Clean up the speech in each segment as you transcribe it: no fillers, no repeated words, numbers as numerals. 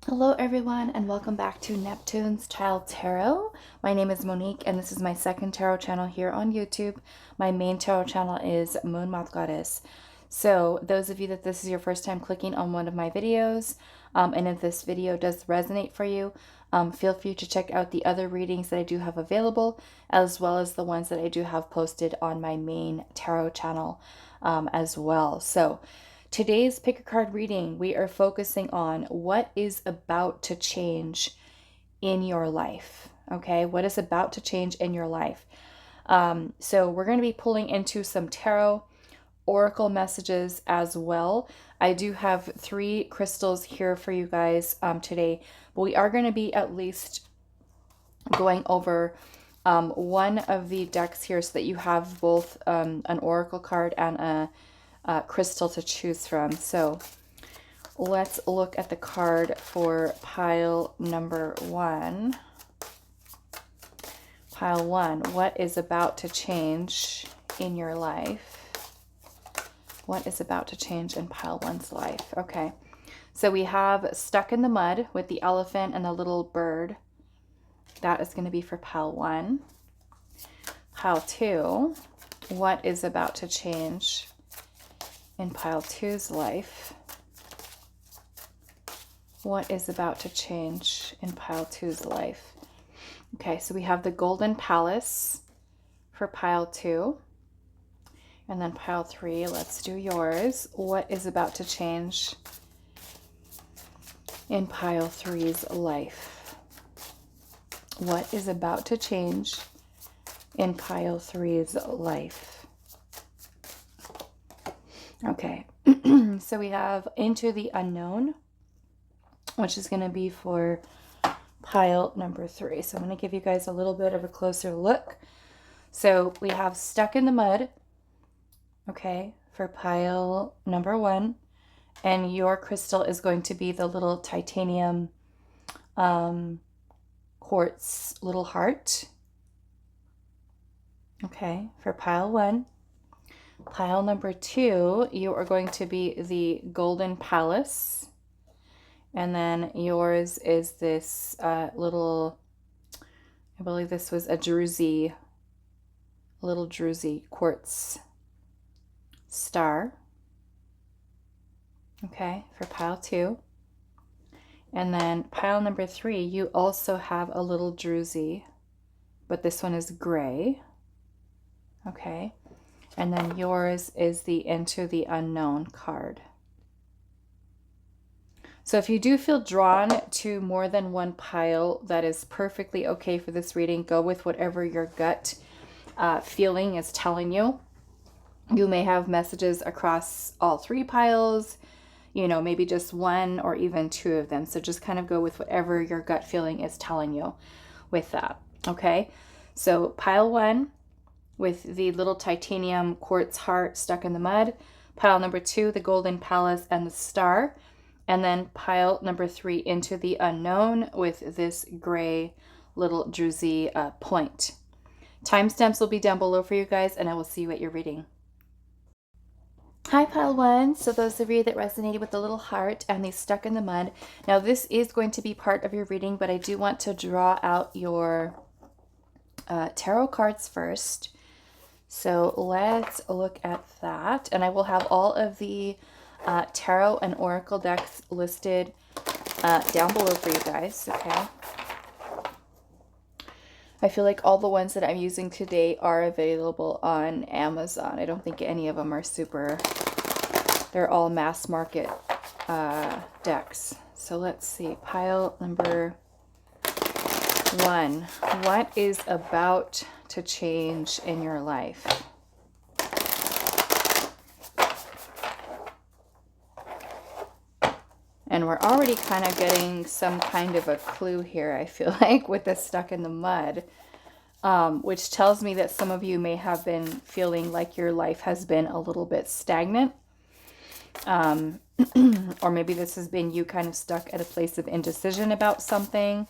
Hello everyone and welcome back to Neptune's Child Tarot. My name is Monique and this is my second tarot channel here on YouTube. My main tarot channel is Moon Moth Goddess. So those of you that this is your first time clicking on one of my videos, and if this video does resonate for you, feel free to check out the other readings that I do have available, as well as the ones that I do have posted on my main tarot channel as well. So today's pick a card reading, we are focusing on what is about to change in your life. Okay, what is about to change in your life? So we're going to be pulling into some tarot oracle messages as well. I do have 3 crystals here for you guys today, but we are going to be at least going over one of the decks here so that you have both an oracle card and a crystal to choose from. So let's look at the card for pile number 1. Pile 1, what is about to change in your life? What is about to change in pile 1's life? Okay, so we have stuck in the mud with the elephant and the little bird. That is going to be for pile 1. Pile 2, what is about to change in pile 2's life? What is about to change in pile 2's life? Okay, so we have the Golden Palace for pile 2. And then pile 3, let's do yours. What is about to change in pile 3's life? What is about to change in pile 3's life? Okay, so we have Into the Unknown, which is going to be for pile number 3. So I'm going to give you guys a little bit of a closer look. So we have Stuck in the Mud, okay, for pile number 1. And your crystal is going to be the little titanium quartz little heart. Okay, for pile 1. Pile number 2, you are going to be the Golden Palace. And then yours is this little, I believe this was a little druzy quartz star. Okay, for pile 2. And then pile number 3, you also have a little druzy, but this one is gray. Okay. And then yours is the Into the Unknown card. So if you do feel drawn to more than one pile, that is perfectly okay for this reading. Go with whatever your gut feeling is telling you. You may have messages across all 3 piles, you know, maybe just 1 or even 2 of them. So just kind of go with whatever your gut feeling is telling you with that. Okay, so pile 1, with the little titanium quartz heart stuck in the mud. Pile number 2, the Golden Palace and the star. And then pile number 3, Into the Unknown, with this gray little druzy point. Timestamps will be down below for you guys, and I will see you at your reading. Hi, pile 1. So those of you that resonated with the little heart and the Stuck in the Mud. Now this is going to be part of your reading, but I do want to draw out your tarot cards first. So let's look at that. And I will have all of the tarot and oracle decks listed down below for you guys. Okay. I feel like all the ones that I'm using today are available on Amazon. I don't think any of them are super, they're all mass market decks. So let's see, pile number 1. What is about to change in your life? And we're already kind of getting some kind of a clue here, I feel like, with the Stuck in the Mud, which tells me that some of you may have been feeling like your life has been a little bit stagnant. Or maybe this has been you kind of stuck at a place of indecision about something.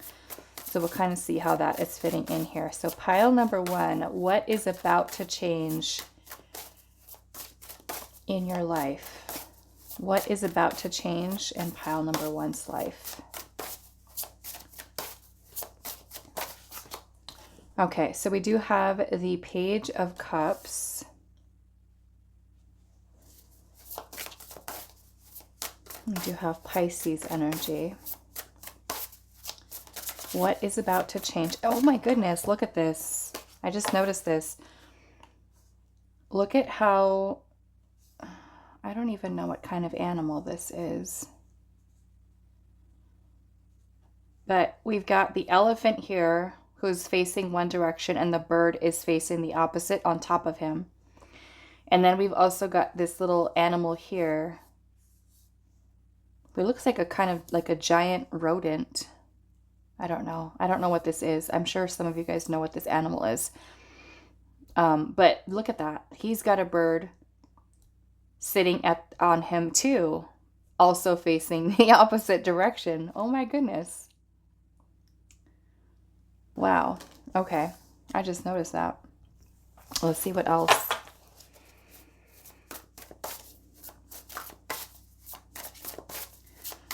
So we'll kind of see how that is fitting in here. So pile number 1, what is about to change in your life? What is about to change in pile number 1's life? Okay, so we do have the Page of Cups. We do have Pisces energy. What is about to change? Oh my goodness, look at this. I just noticed this. Look at how, I don't even know what kind of animal this is. But we've got the elephant here who's facing one direction and the bird is facing the opposite on top of him. And then we've also got this little animal here. It looks like a kind of like a giant rodent. I don't know. I don't know what this is. I'm sure some of you guys know what this animal is. But look at that. He's got a bird sitting on him too, also facing the opposite direction. Oh my goodness. Wow. Okay. I just noticed that. Let's see what else.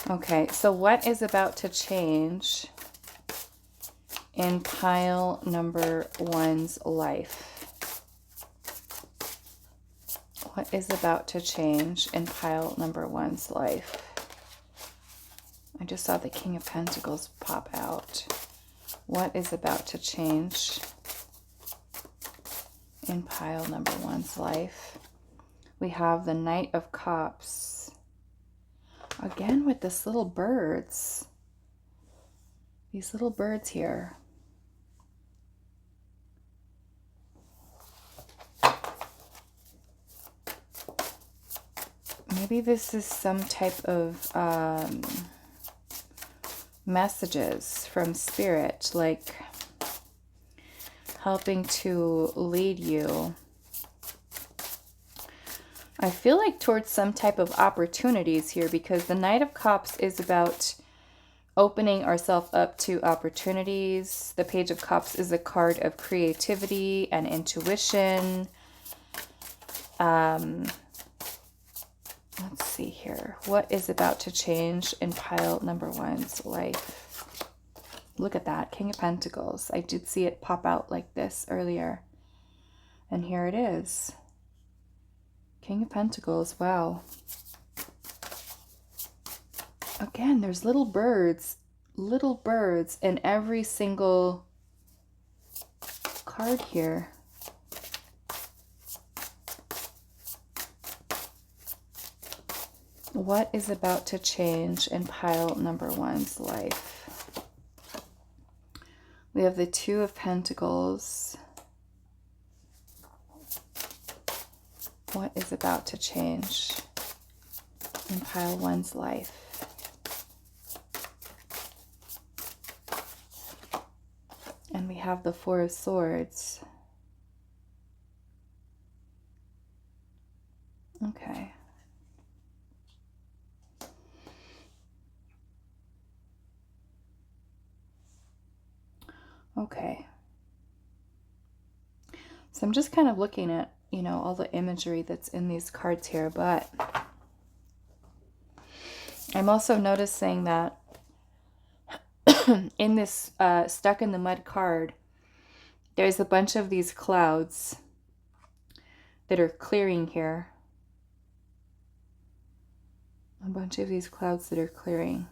Okay, so what is about to change in pile number 1's life? What is about to change in pile number 1's life? I just saw the King of Pentacles pop out. What is about to change in pile number 1's life? We have the Knight of Cups. Again with this little birds. These little birds here. Maybe this is some type of messages from Spirit, like helping to lead you. I feel like towards some type of opportunities here, because the Knight of Cups is about opening ourselves up to opportunities. The Page of Cups is a card of creativity and intuition. Let's see here. What is about to change in pile number 1's life? Look at that. King of Pentacles. I did see it pop out like this earlier. And here it is. King of Pentacles. Wow. Again, there's little birds in every single card here. What is about to change in pile number 1's life? We have the Two of Pentacles. What is about to change in pile 1's life? And we have the Four of Swords. Okay. Okay. So I'm just kind of looking at, you know, all the imagery that's in these cards here, but I'm also noticing that in this Stuck in the Mud card, there's a bunch of these clouds that are clearing here. A bunch of these clouds that are clearing.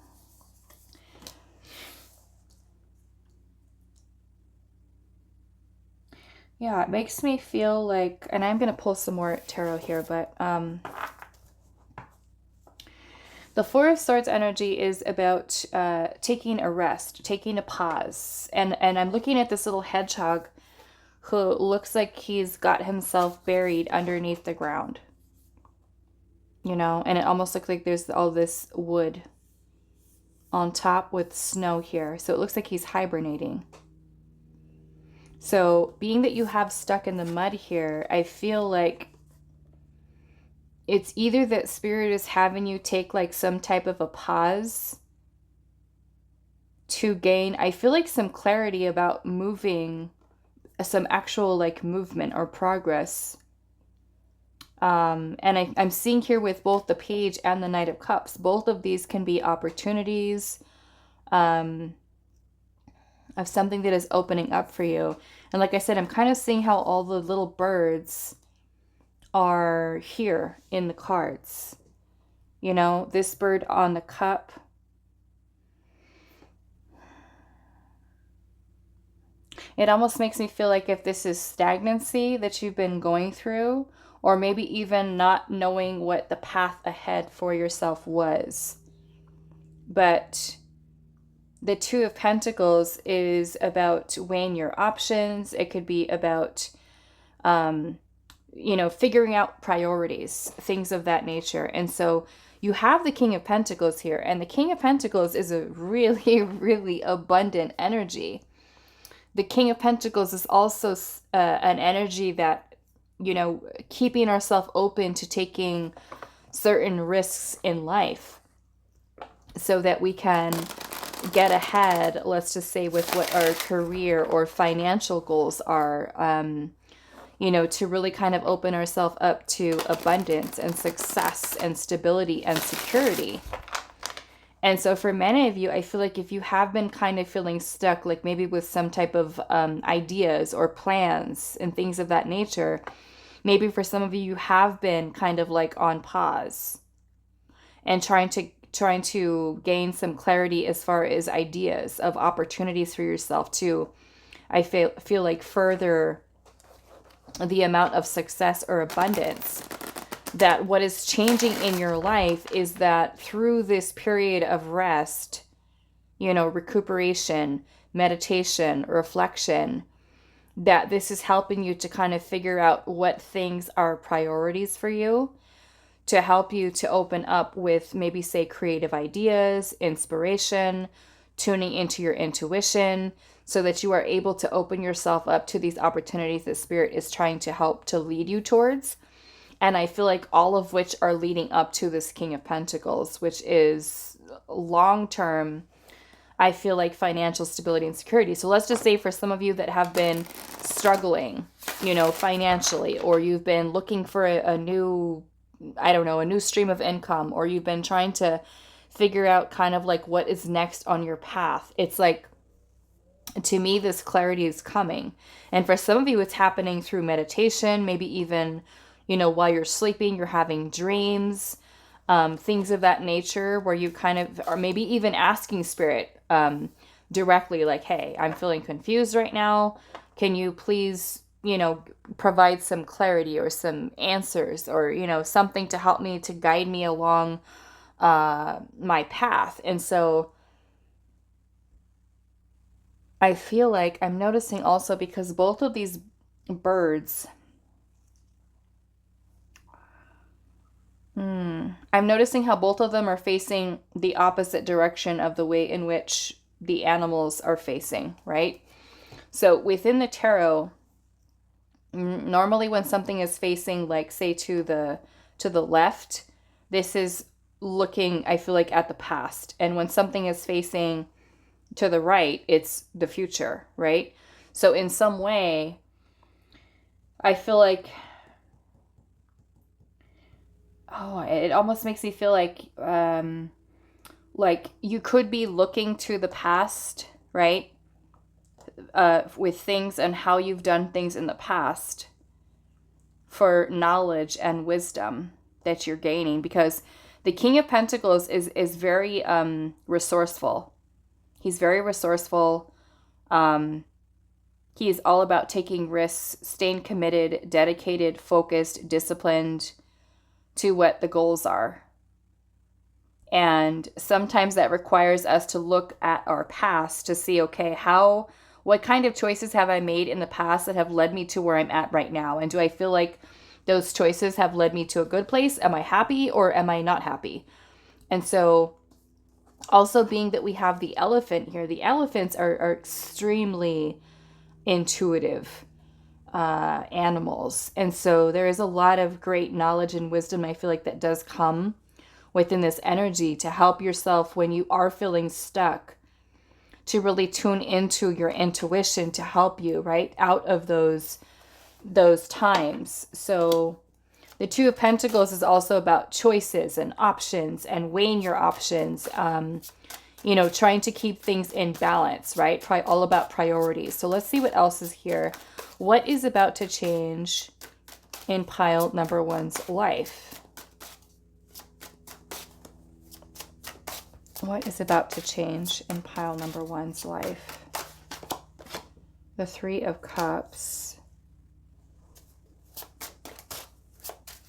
Yeah, it makes me feel like, and I'm going to pull some more tarot here, but the Four of Swords energy is about taking a rest, taking a pause. And I'm looking at this little hedgehog who looks like he's got himself buried underneath the ground. You know, and it almost looks like there's all this wood on top with snow here. So it looks like he's hibernating. So being that you have Stuck in the Mud here, I feel like it's either that Spirit is having you take like some type of a pause to gain, I feel like, some clarity about moving, some actual like movement or progress. And I'm seeing here with both the Page and the Knight of Cups, both of these can be opportunities. of something that is opening up for you. And like I said, I'm kind of seeing how all the little birds are here in the cards. You know, this bird on the cup. It almost makes me feel like if this is stagnancy that you've been going through, or maybe even not knowing what the path ahead for yourself was. But the Two of Pentacles is about weighing your options. It could be about, you know, figuring out priorities, things of that nature. And so you have the King of Pentacles here. And the King of Pentacles is a really, really abundant energy. The King of Pentacles is also an energy that, you know, keeping ourselves open to taking certain risks in life so that we can get ahead, let's just say, with what our career or financial goals are, you know, to really kind of open ourselves up to abundance and success and stability and security. And so for many of you, I feel like if you have been kind of feeling stuck, like maybe with some type of ideas or plans and things of that nature, maybe for some of you, you have been kind of like on pause and trying to gain some clarity as far as ideas of opportunities for yourself to, I feel like, further the amount of success or abundance. That what is changing in your life is that through this period of rest, you know, recuperation, meditation, reflection, that this is helping you to kind of figure out what things are priorities for you, to help you to open up with maybe, say, creative ideas, inspiration, tuning into your intuition, so that you are able to open yourself up to these opportunities that Spirit is trying to help to lead you towards. And I feel like all of which are leading up to this King of Pentacles, which is long-term, I feel like, financial stability and security. So let's just say for some of you that have been struggling, you know, financially, or you've been looking for a new, I don't know, a new stream of income, or you've been trying to figure out kind of like what is next on your path. It's like, to me, this clarity is coming. And for some of you, it's happening through meditation, maybe even, you know, while you're sleeping, you're having dreams, things of that nature, where you kind of are maybe even asking Spirit directly, like, hey, I'm feeling confused right now. Can you please, you know, provide some clarity or some answers, or, you know, something to help me, to guide me along my path. And so I feel like I'm noticing also, because both of these birds, I'm noticing how both of them are facing the opposite direction of the way in which the animals are facing, right? So within the tarot, normally when something is facing, like, say, to the left, this is looking, I feel like, at the past. And when something is facing to the right, it's the future, right? So in some way, I feel like, it almost makes me feel like you could be looking to the past, right? With things and how you've done things in the past for knowledge and wisdom that you're gaining, because the King of Pentacles is very resourceful. He's very resourceful. He is all about taking risks, staying committed, dedicated, focused, disciplined to what the goals are. And sometimes that requires us to look at our past to see, okay, what kind of choices have I made in the past that have led me to where I'm at right now? And do I feel like those choices have led me to a good place? Am I happy or am I not happy? And so also, being that we have the elephant here, the elephants are extremely intuitive animals. And so there is a lot of great knowledge and wisdom, I feel like, that does come within this energy to help yourself when you are feeling stuck, to really tune into your intuition to help you, right, out of those times. So the Two of Pentacles is also about choices and options and weighing your options, you know, trying to keep things in balance, right? All about priorities. So let's see what else is here. What is about to change in pile number one's life? What is about to change in pile number one's life? The Three of Cups.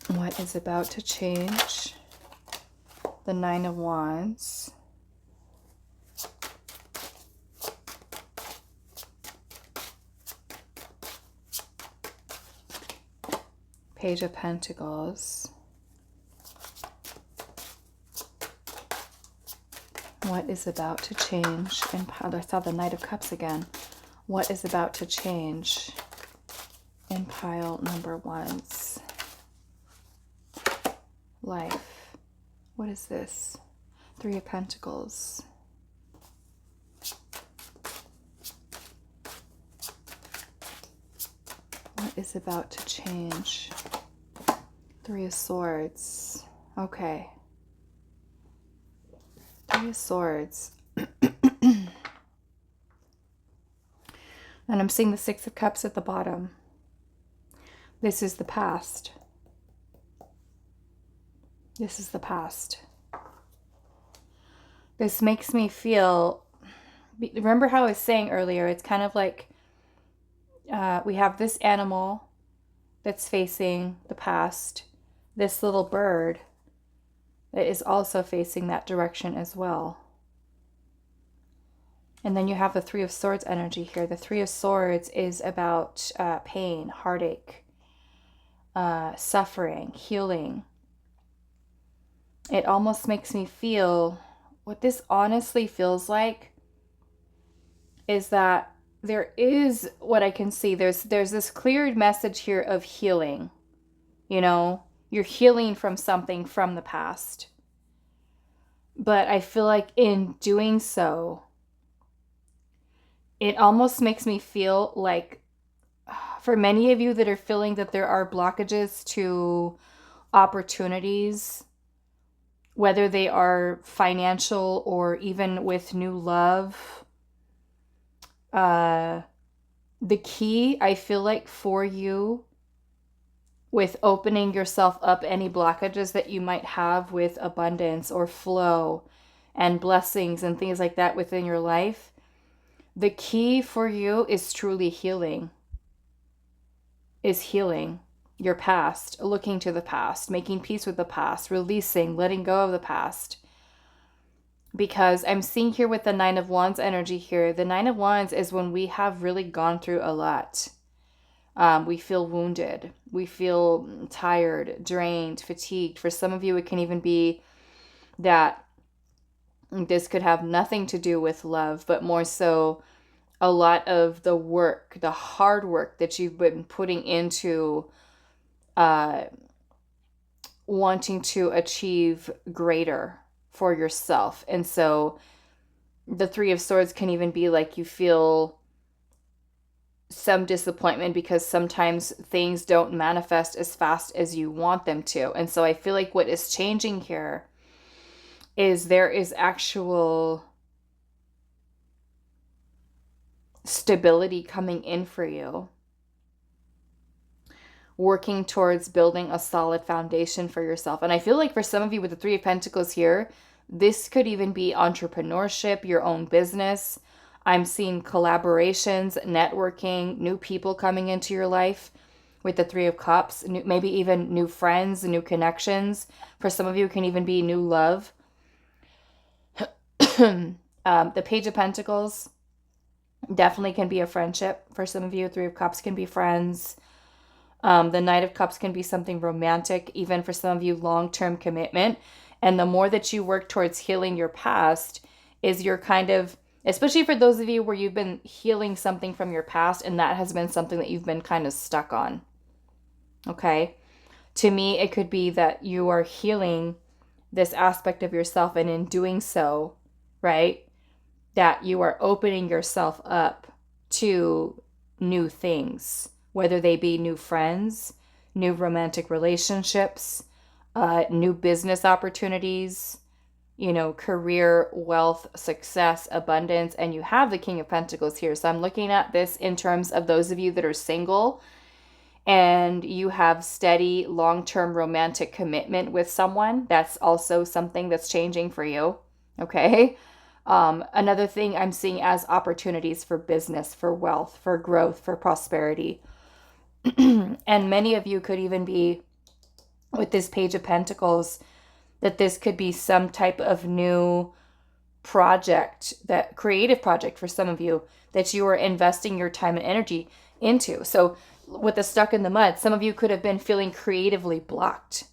What is about to change? The Nine of Wands. Page of Pentacles. What is about to change in pile? I saw the Knight of Cups again. What is about to change in pile number one's life? What is this? Three of Pentacles. What is about to change? Three of Swords. Okay. Three of Swords. And I'm seeing the Six of Cups at the bottom. This is the past. This is the past. This makes me feel, remember how I was saying earlier, it's kind of like we have this animal that's facing the past, this little bird that is also facing that direction as well. And then you have the Three of Swords energy here. The Three of Swords is about pain, heartache, suffering, healing. It almost makes me feel, what this honestly feels like is that there is, what I can see, there's this clear message here of healing. You know, you're healing from something from the past. But I feel like in doing so, it almost makes me feel like, for many of you that are feeling that there are blockages to opportunities, whether they are financial or even with new love, the key, I feel like, for you with opening yourself up, any blockages that you might have with abundance or flow and blessings and things like that within your life, the key for you is truly healing. Is healing your past, looking to the past, making peace with the past, releasing, letting go of the past. Because I'm seeing here with the Nine of Wands energy here, the Nine of Wands is when we have really gone through a lot. We feel wounded. We feel tired, drained, fatigued. For some of you, it can even be that this could have nothing to do with love, but more so a lot of the work, the hard work that you've been putting into wanting to achieve greater for yourself. And so the Three of Swords can even be like you feel some disappointment because sometimes things don't manifest as fast as you want them to. And so I feel like what is changing here is there is actual stability coming in for you, working towards building a solid foundation for yourself. And I feel like for some of you with the Three of Pentacles here, this could even be entrepreneurship, your own business. I'm seeing collaborations, networking, new people coming into your life with the Three of Cups, maybe even new friends, new connections. For some of you, it can even be new love. The Page of Pentacles definitely can be a friendship. For some of you, Three of Cups can be friends. The Knight of Cups can be something romantic, even for some of you, long-term commitment. And the more that you work towards healing your past is you're kind of, especially for those of you where you've been healing something from your past and that has been something that you've been kind of stuck on. Okay? To me, it could be that you are healing this aspect of yourself, and in doing so, right, that you are opening yourself up to new things, whether they be new friends, new romantic relationships, new business opportunities, career, wealth, success, abundance, and you have the King of Pentacles here. So I'm looking at this in terms of those of you that are single and you have steady, long-term romantic commitment with someone. That's also something that's changing for you. Okay. Another thing I'm seeing as opportunities for business, for wealth, for growth, for prosperity. And many of you could even be with this Page of Pentacles, that this could be some type of new project, that creative project for some of you that you are investing your time and energy into. So with the stuck in the mud, some of you could have been feeling creatively blocked,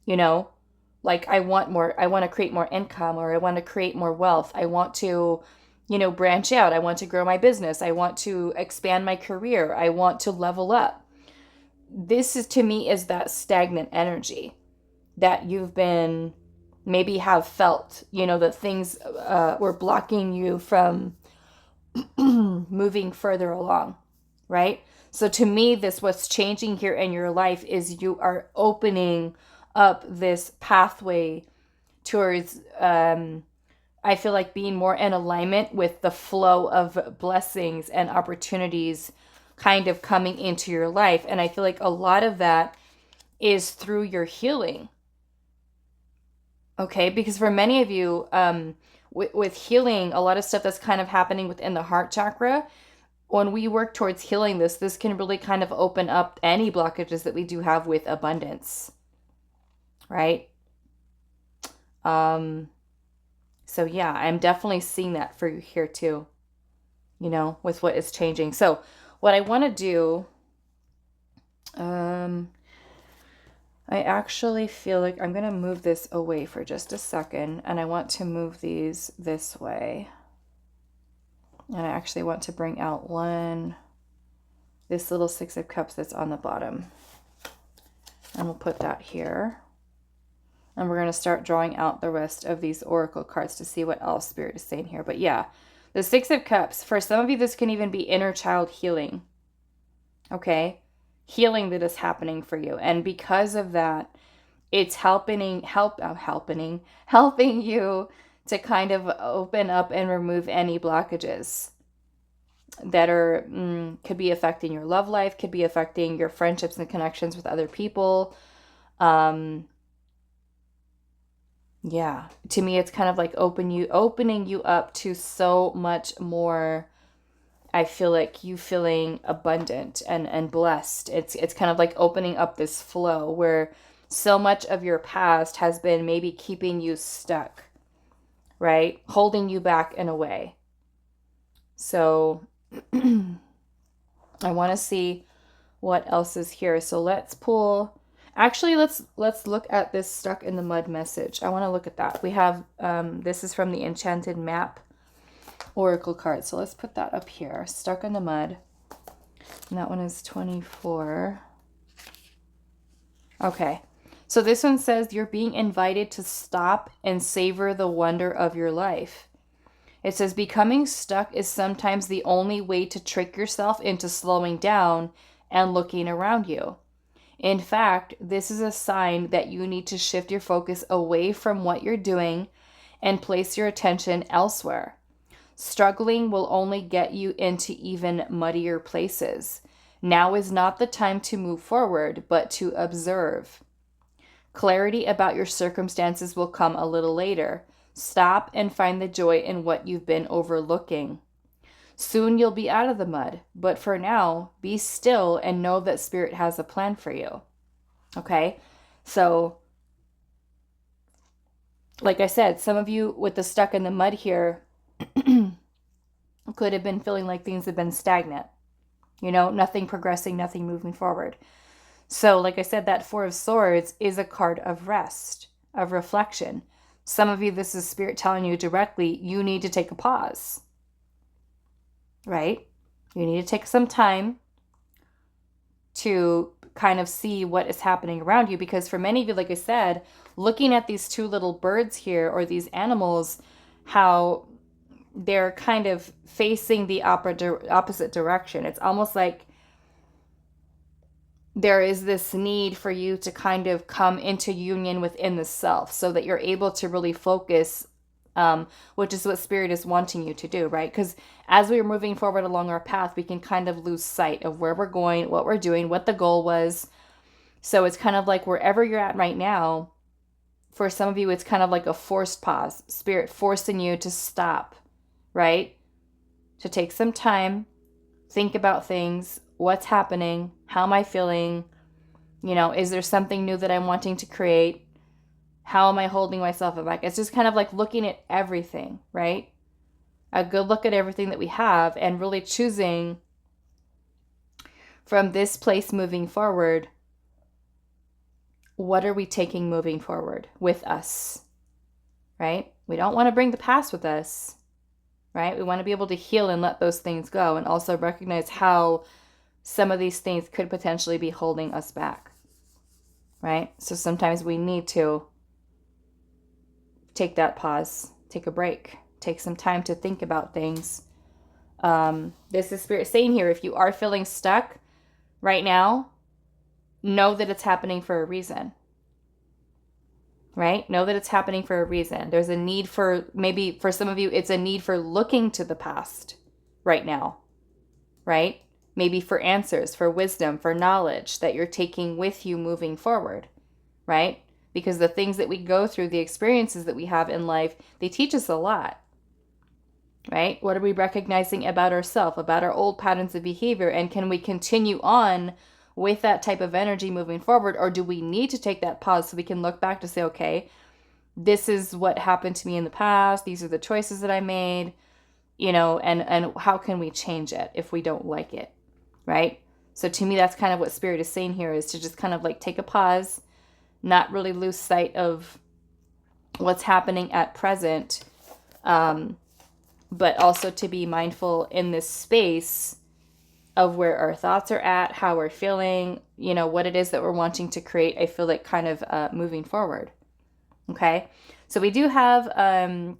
like I want to create more income, or I want to create more wealth. I want to, branch out. I want to grow my business. I want to expand my career. I want to level up. This is, to me, is that stagnant energy that you've been, maybe have felt, that things were blocking you from moving further along, right? So to me, what's changing here in your life is you are opening up this pathway towards, I feel like, being more in alignment with the flow of blessings and opportunities kind of coming into your life. And I feel like a lot of that is through your healing. Okay, because for many of you, with healing, a lot of stuff that's kind of happening within the heart chakra, when we work towards healing this can really kind of open up any blockages that we do have with abundance, right? So yeah, I'm definitely seeing that for you here too, with what is changing. So what I want to do, I actually feel like I'm going to move this away for just a second, and I want to move these this way. And I actually want to bring out this little Six of Cups that's on the bottom. And we'll put that here. And we're going to start drawing out the rest of these oracle cards to see what else Spirit is saying here. But yeah, the Six of Cups, for some of you, this can even be inner child healing. Okay? Healing that is happening for you. And because of that, it's helping you to kind of open up and remove any blockages that are could be affecting your love life, could be affecting your friendships and connections with other people. Yeah, to me, it's kind of like opening you up to so much more. I feel like you feeling abundant and blessed. It's kind of like opening up this flow where so much of your past has been maybe keeping you stuck, right? Holding you back in a way. So I want to see what else is here. So let's pull. Actually, let's look at this stuck in the mud message. I want to look at that. We have this is from the Enchanted Map oracle card. So let's put that up here. Stuck in the mud. And that one is 24. Okay. So this one says you're being invited to stop and savor the wonder of your life. It says becoming stuck is sometimes the only way to trick yourself into slowing down and looking around you. In fact, this is a sign that you need to shift your focus away from what you're doing and place your attention elsewhere. Struggling will only get you into even muddier places. Now is not the time to move forward, but to observe. Clarity about your circumstances will come a little later. Stop and find the joy in what you've been overlooking. Soon you'll be out of the mud, but for now, be still and know that Spirit has a plan for you. Okay? So, like I said, some of you with the stuck in the mud here could have been feeling like things have been stagnant. Nothing progressing, nothing moving forward. So, like I said, that Four of Swords is a card of rest, of reflection. Some of you, this is Spirit telling you directly, you need to take a pause. Right? You need to take some time to kind of see what is happening around you. Because for many of you, like I said, looking at these two little birds here, or these animals, how they're kind of facing the opposite direction. It's almost like there is this need for you to kind of come into union within the self so that you're able to really focus, which is what Spirit is wanting you to do, right? Because as we're moving forward along our path, we can kind of lose sight of where we're going, what we're doing, what the goal was. So it's kind of like wherever you're at right now, for some of you, it's kind of like a forced pause. Spirit forcing you to stop, right? To take some time, think about things, what's happening, how am I feeling, is there something new that I'm wanting to create? How am I holding myself back? It's just kind of like looking at everything, right? A good look at everything that we have and really choosing from this place moving forward, what are we taking moving forward with us, right? We don't want to bring the past with us, right? We want to be able to heal and let those things go, and also recognize how some of these things could potentially be holding us back, right? So sometimes we need to take that pause, take a break, take some time to think about things. This is Spirit saying here, if you are feeling stuck right now, know that it's happening for a reason, right? Know that it's happening for a reason. There's a need for, maybe for some of you, it's a need for looking to the past right now, right? Maybe for answers, for wisdom, for knowledge that you're taking with you moving forward, right? Because the things that we go through, the experiences that we have in life, they teach us a lot, right? What are we recognizing about ourselves, about our old patterns of behavior? And can we continue on with that type of energy moving forward? Or do we need to take that pause so we can look back to say, okay, this is what happened to me in the past. These are the choices that I made, and how can we change it if we don't like it, right? So to me, that's kind of what Spirit is saying here, is to just kind of like take a pause, not really lose sight of what's happening at present, but also to be mindful in this space of where our thoughts are at, how we're feeling, what it is that we're wanting to create. I feel like kind of moving forward. Okay. So we do have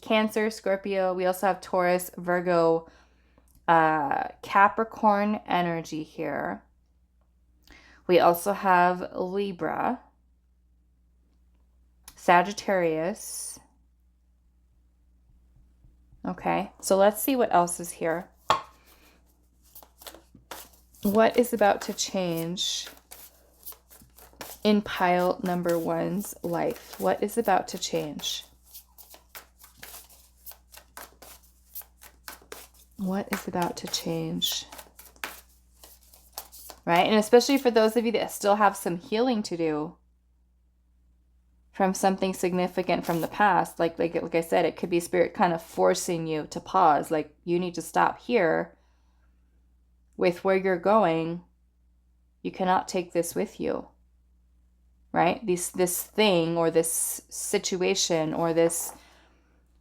Cancer, Scorpio. We also have Taurus, Virgo, Capricorn energy here. We also have Libra, Sagittarius. Okay, so let's see what else is here. What is about to change in pile number one's life? What is about to change? What is about to change? Right? And especially for those of you that still have some healing to do from something significant from the past, like I said, it could be Spirit kind of forcing you to pause. Like, you need to stop here with where you're going. You cannot take this with you, right? This thing or this situation or this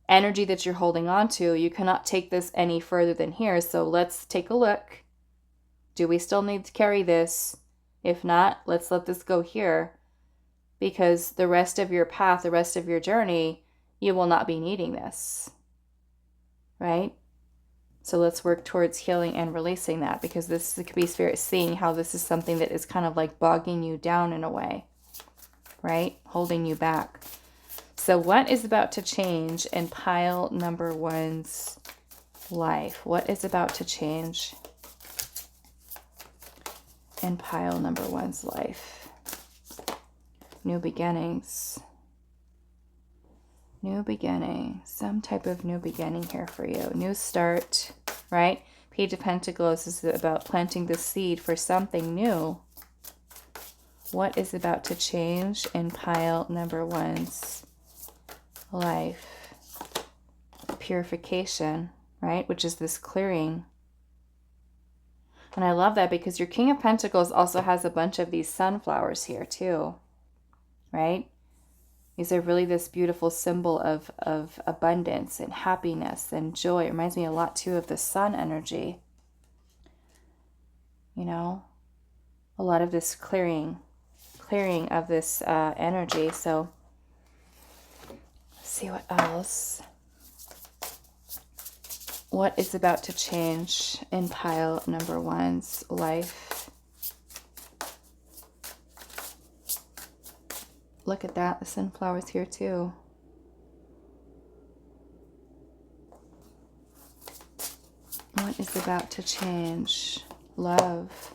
energy that you're holding on to, you cannot take this any further than here. So let's take a look. Do we still need to carry this? If not, let's let this go here. Because the rest of your path, the rest of your journey, you will not be needing this, right? So let's work towards healing and releasing that, because this could be Spirit seeing how this is something that is kind of like bogging you down in a way, right? Holding you back. So what is about to change in pile number one's life? What is about to change in pile number one's life? New beginnings. New beginning. Some type of new beginning here for you. New start, right? Page of Pentacles is about planting the seed for something new. What is about to change in pile number one's life? Purification, right? Which is this clearing. And I love that because your King of Pentacles also has a bunch of these sunflowers here too. Right? These are really this beautiful symbol of abundance and happiness and joy. It reminds me a lot too of the sun energy. A lot of this clearing of this energy. So let's see what else. What is about to change in pile number one's life? Look at that. The sunflower's here too. What is about to change? Love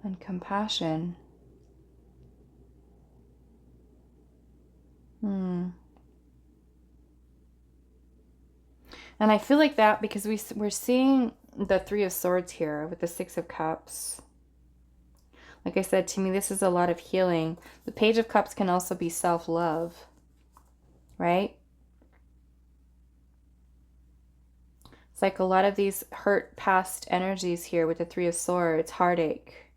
and compassion. And I feel like that because we're seeing the Three of Swords here with the Six of Cups. Like I said, to me, this is a lot of healing. The Page of Cups can also be self-love, right? It's like a lot of these hurt past energies here with the Three of Swords, heartache,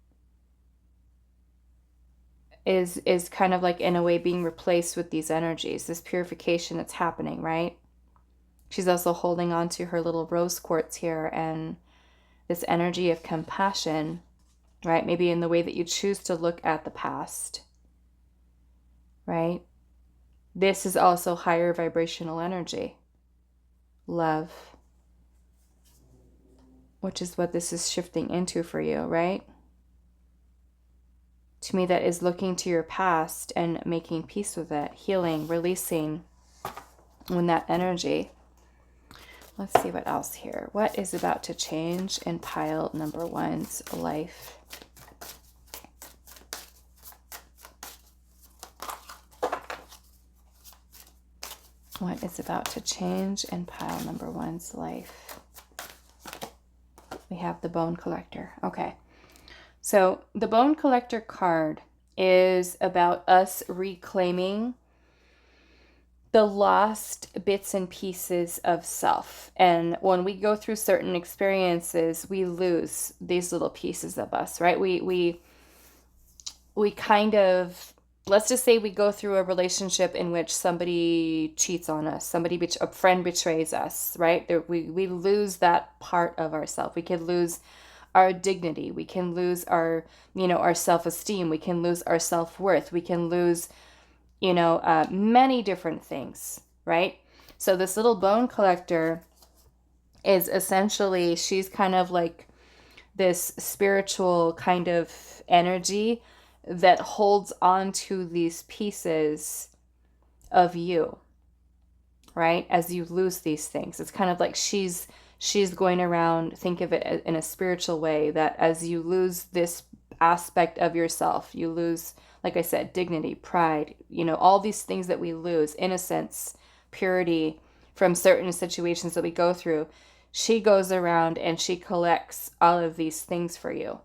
is kind of like in a way being replaced with these energies, this purification that's happening, right? She's also holding on to her little rose quartz here and this energy of compassion, right? Maybe in the way that you choose to look at the past, right? This is also higher vibrational energy, love, which is what this is shifting into for you, right? To me, that is looking to your past and making peace with it, healing, releasing when that energy. Let's see what else here. What is about to change in pile number one's life? What is about to change in pile number one's life? We have the Bone Collector. Okay. So the Bone Collector card is about us reclaiming the lost bits and pieces of self. And when we go through certain experiences, we lose these little pieces of us, right? We kind of, let's just say we go through a relationship in which somebody cheats on us, a friend betrays us, right? We lose that part of ourselves. We could lose our dignity. We can lose our, our self-esteem. We can lose our self-worth. We can lose, many different things, right? So this little Bone Collector is essentially, she's kind of like this spiritual kind of energy that holds on to these pieces of you, right? As you lose these things, it's kind of like she's going around, think of it in a spiritual way, that as you lose this aspect of yourself, you lose, like I said, dignity, pride, all these things that we lose, innocence, purity from certain situations that we go through. She goes around and she collects all of these things for you.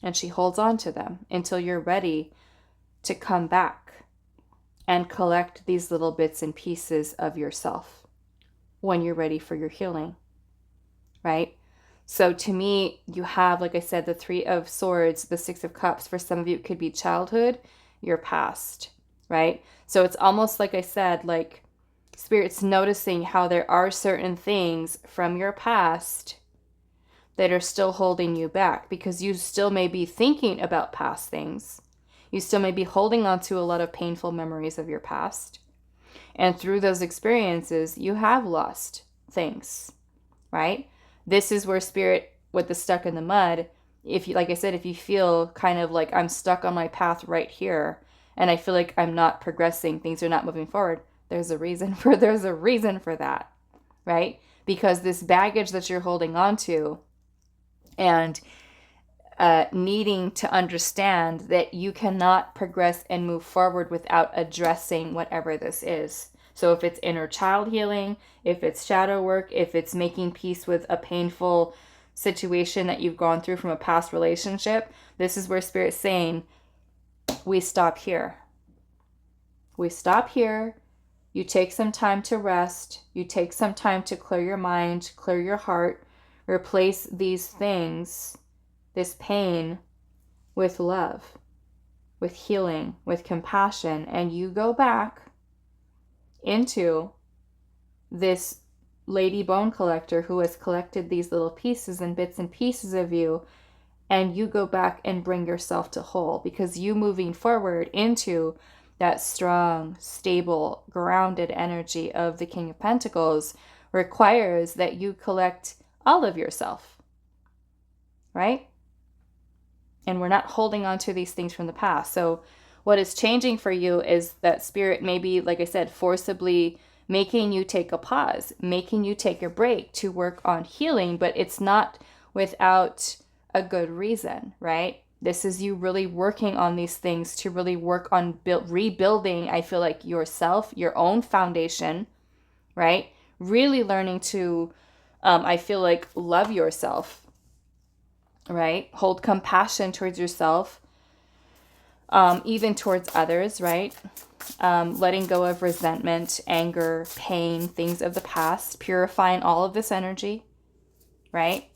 And she holds on to them until you're ready to come back and collect these little bits and pieces of yourself when you're ready for your healing, right? So to me, you have, like I said, the Three of Swords, the Six of Cups. For some of you, it could be childhood, your past, right? So it's almost like I said, like Spirit's noticing how there are certain things from your past that are still holding you back, because you still may be thinking about past things. You still may be holding on to a lot of painful memories of your past. And through those experiences, you have lost things, right? This is where Spirit, with the stuck in the mud, if you, like I said, if you feel kind of like I'm stuck on my path right here, and I feel like I'm not progressing, things are not moving forward, there's a reason for that, right? Because this baggage that you're holding on to, and needing to understand that you cannot progress and move forward without addressing whatever this is. So if it's inner child healing, if it's shadow work, if it's making peace with a painful situation that you've gone through from a past relationship, this is where Spirit's saying, we stop here. We stop here. You take some time to rest. You take some time to clear your mind, clear your heart, replace these things, this pain, with love, with healing, with compassion, and you go back into this Lady Bone Collector who has collected these little pieces and bits and pieces of you, and you go back and bring yourself to whole, because you moving forward into that strong, stable, grounded energy of the King of Pentacles requires that you collect all of yourself, right? And we're not holding on to these things from the past. So what is changing for you is that Spirit maybe, like I said, forcibly making you take a pause, making you take a break to work on healing, but it's not without a good reason, right? This is you really working on these things to really work on rebuilding, I feel like, yourself, your own foundation, right? Really learning to, I feel like, love yourself, right? Hold compassion towards yourself, even towards others, right? Letting go of resentment, anger, pain, things of the past, purifying all of this energy, right?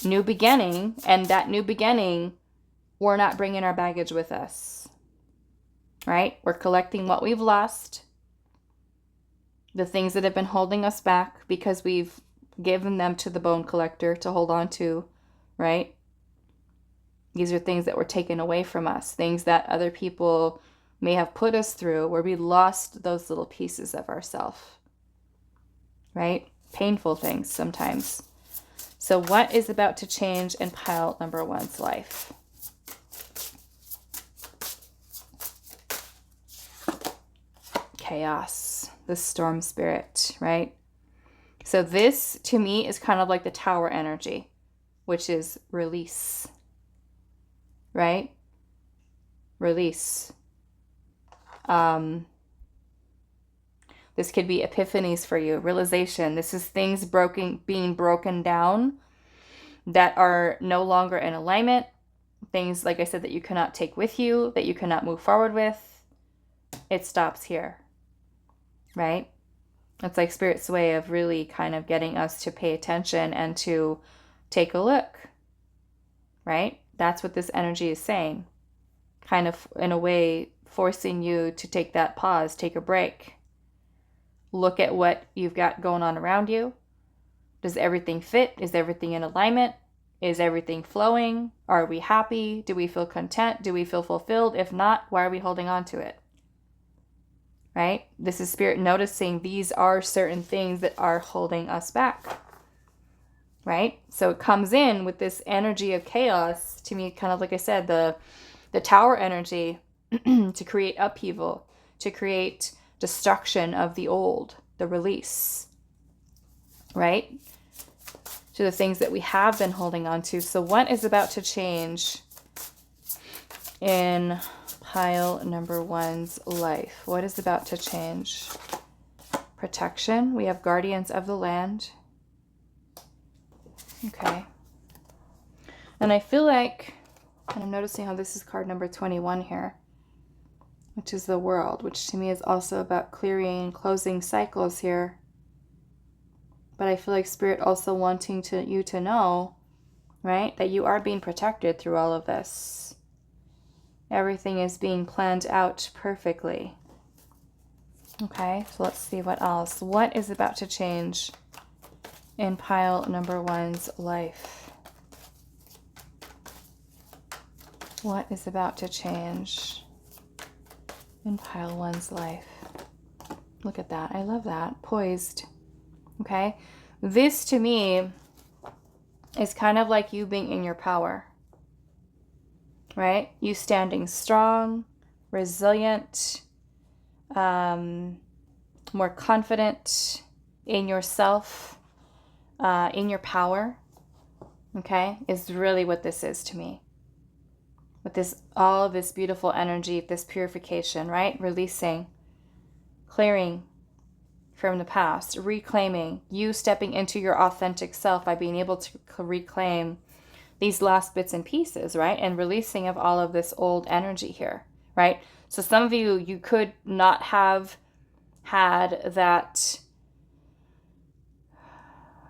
New beginning, and that new beginning, we're not bringing our baggage with us, right? We're collecting what we've lost, the things that have been holding us back because we've given them to the bone collector to hold on to, right? These are things that were taken away from us, things that other people may have put us through where we lost those little pieces of ourselves, right? Painful things sometimes. So what is about to change in pile number 1's life? Chaos, the storm spirit, right? So this, to me, is kind of like the tower energy, which is release, right? Release. This could be epiphanies for you, realization. This is things being broken down that are no longer in alignment. Things, like I said, that you cannot take with you, that you cannot move forward with. It stops here, right? It's like Spirit's way of really kind of getting us to pay attention and to take a look, right? That's what this energy is saying. Kind of, in a way, forcing you to take that pause, take a break. Look at what you've got going on around you. Does everything fit? Is everything in alignment? Is everything flowing? Are we happy? Do we feel content? Do we feel fulfilled? If not, why are we holding on to it? Right? This is Spirit noticing these are certain things that are holding us back. Right? So it comes in with this energy of chaos, to me, kind of like I said, the tower energy, to create upheaval, to create destruction of the old, the release, right? To the things that we have been holding on to. So what is about to change in pile number 1's life? What is about to change? Protection. We have guardians of the land. Okay. And I feel like, and I'm noticing how this is card number 21 here, which is the world, which to me is also about clearing and closing cycles here. But I feel like Spirit also wanting you to know, right, that you are being protected through all of this. Everything is being planned out perfectly. Okay, so let's see what else. What is about to change in pile number 1's life? What is about to change in pile 1's life? Look at that. I love that. Poised. Okay. This to me is kind of like you being in your power, right? You standing strong, resilient, more confident in yourself, in your power. Okay. Is really what this is to me. With this, all of this beautiful energy, this purification, right? Releasing, clearing from the past, reclaiming, you stepping into your authentic self by being able to reclaim these last bits and pieces, right? And releasing of all of this old energy here, right? So some of you could not have had that,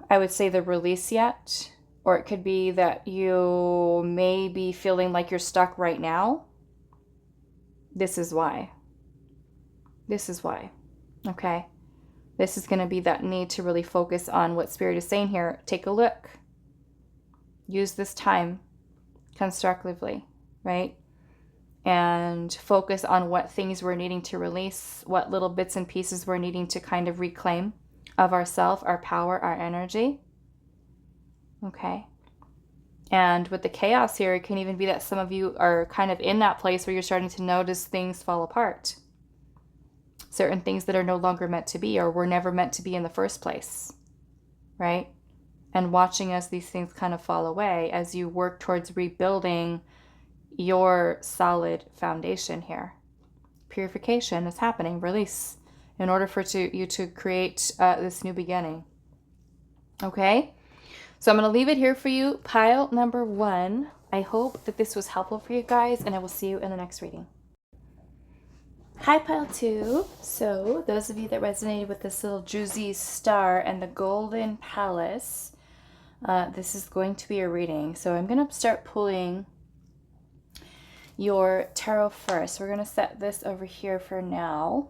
I would say, the release yet. Or it could be that you may be feeling like you're stuck right now. This is why. This is why. Okay. This is going to be that need to really focus on what Spirit is saying here. Take a look. Use this time constructively, right? And focus on what things we're needing to release, what little bits and pieces we're needing to kind of reclaim of ourself, our power, our energy. Okay. And with the chaos here, it can even be that some of you are kind of in that place where you're starting to notice things fall apart. Certain things that are no longer meant to be or were never meant to be in the first place, right? And watching as these things kind of fall away as you work towards rebuilding your solid foundation here. Purification is happening, release, in order for you to create this new beginning. Okay? So I'm going to leave it here for you. Pile number 1. I hope that this was helpful for you guys, and I will see you in the next reading. Hi, pile 2. So those of you that resonated with this little juicy star and the golden palace, this is going to be a reading. So I'm going to start pulling your tarot first. We're going to set this over here for now.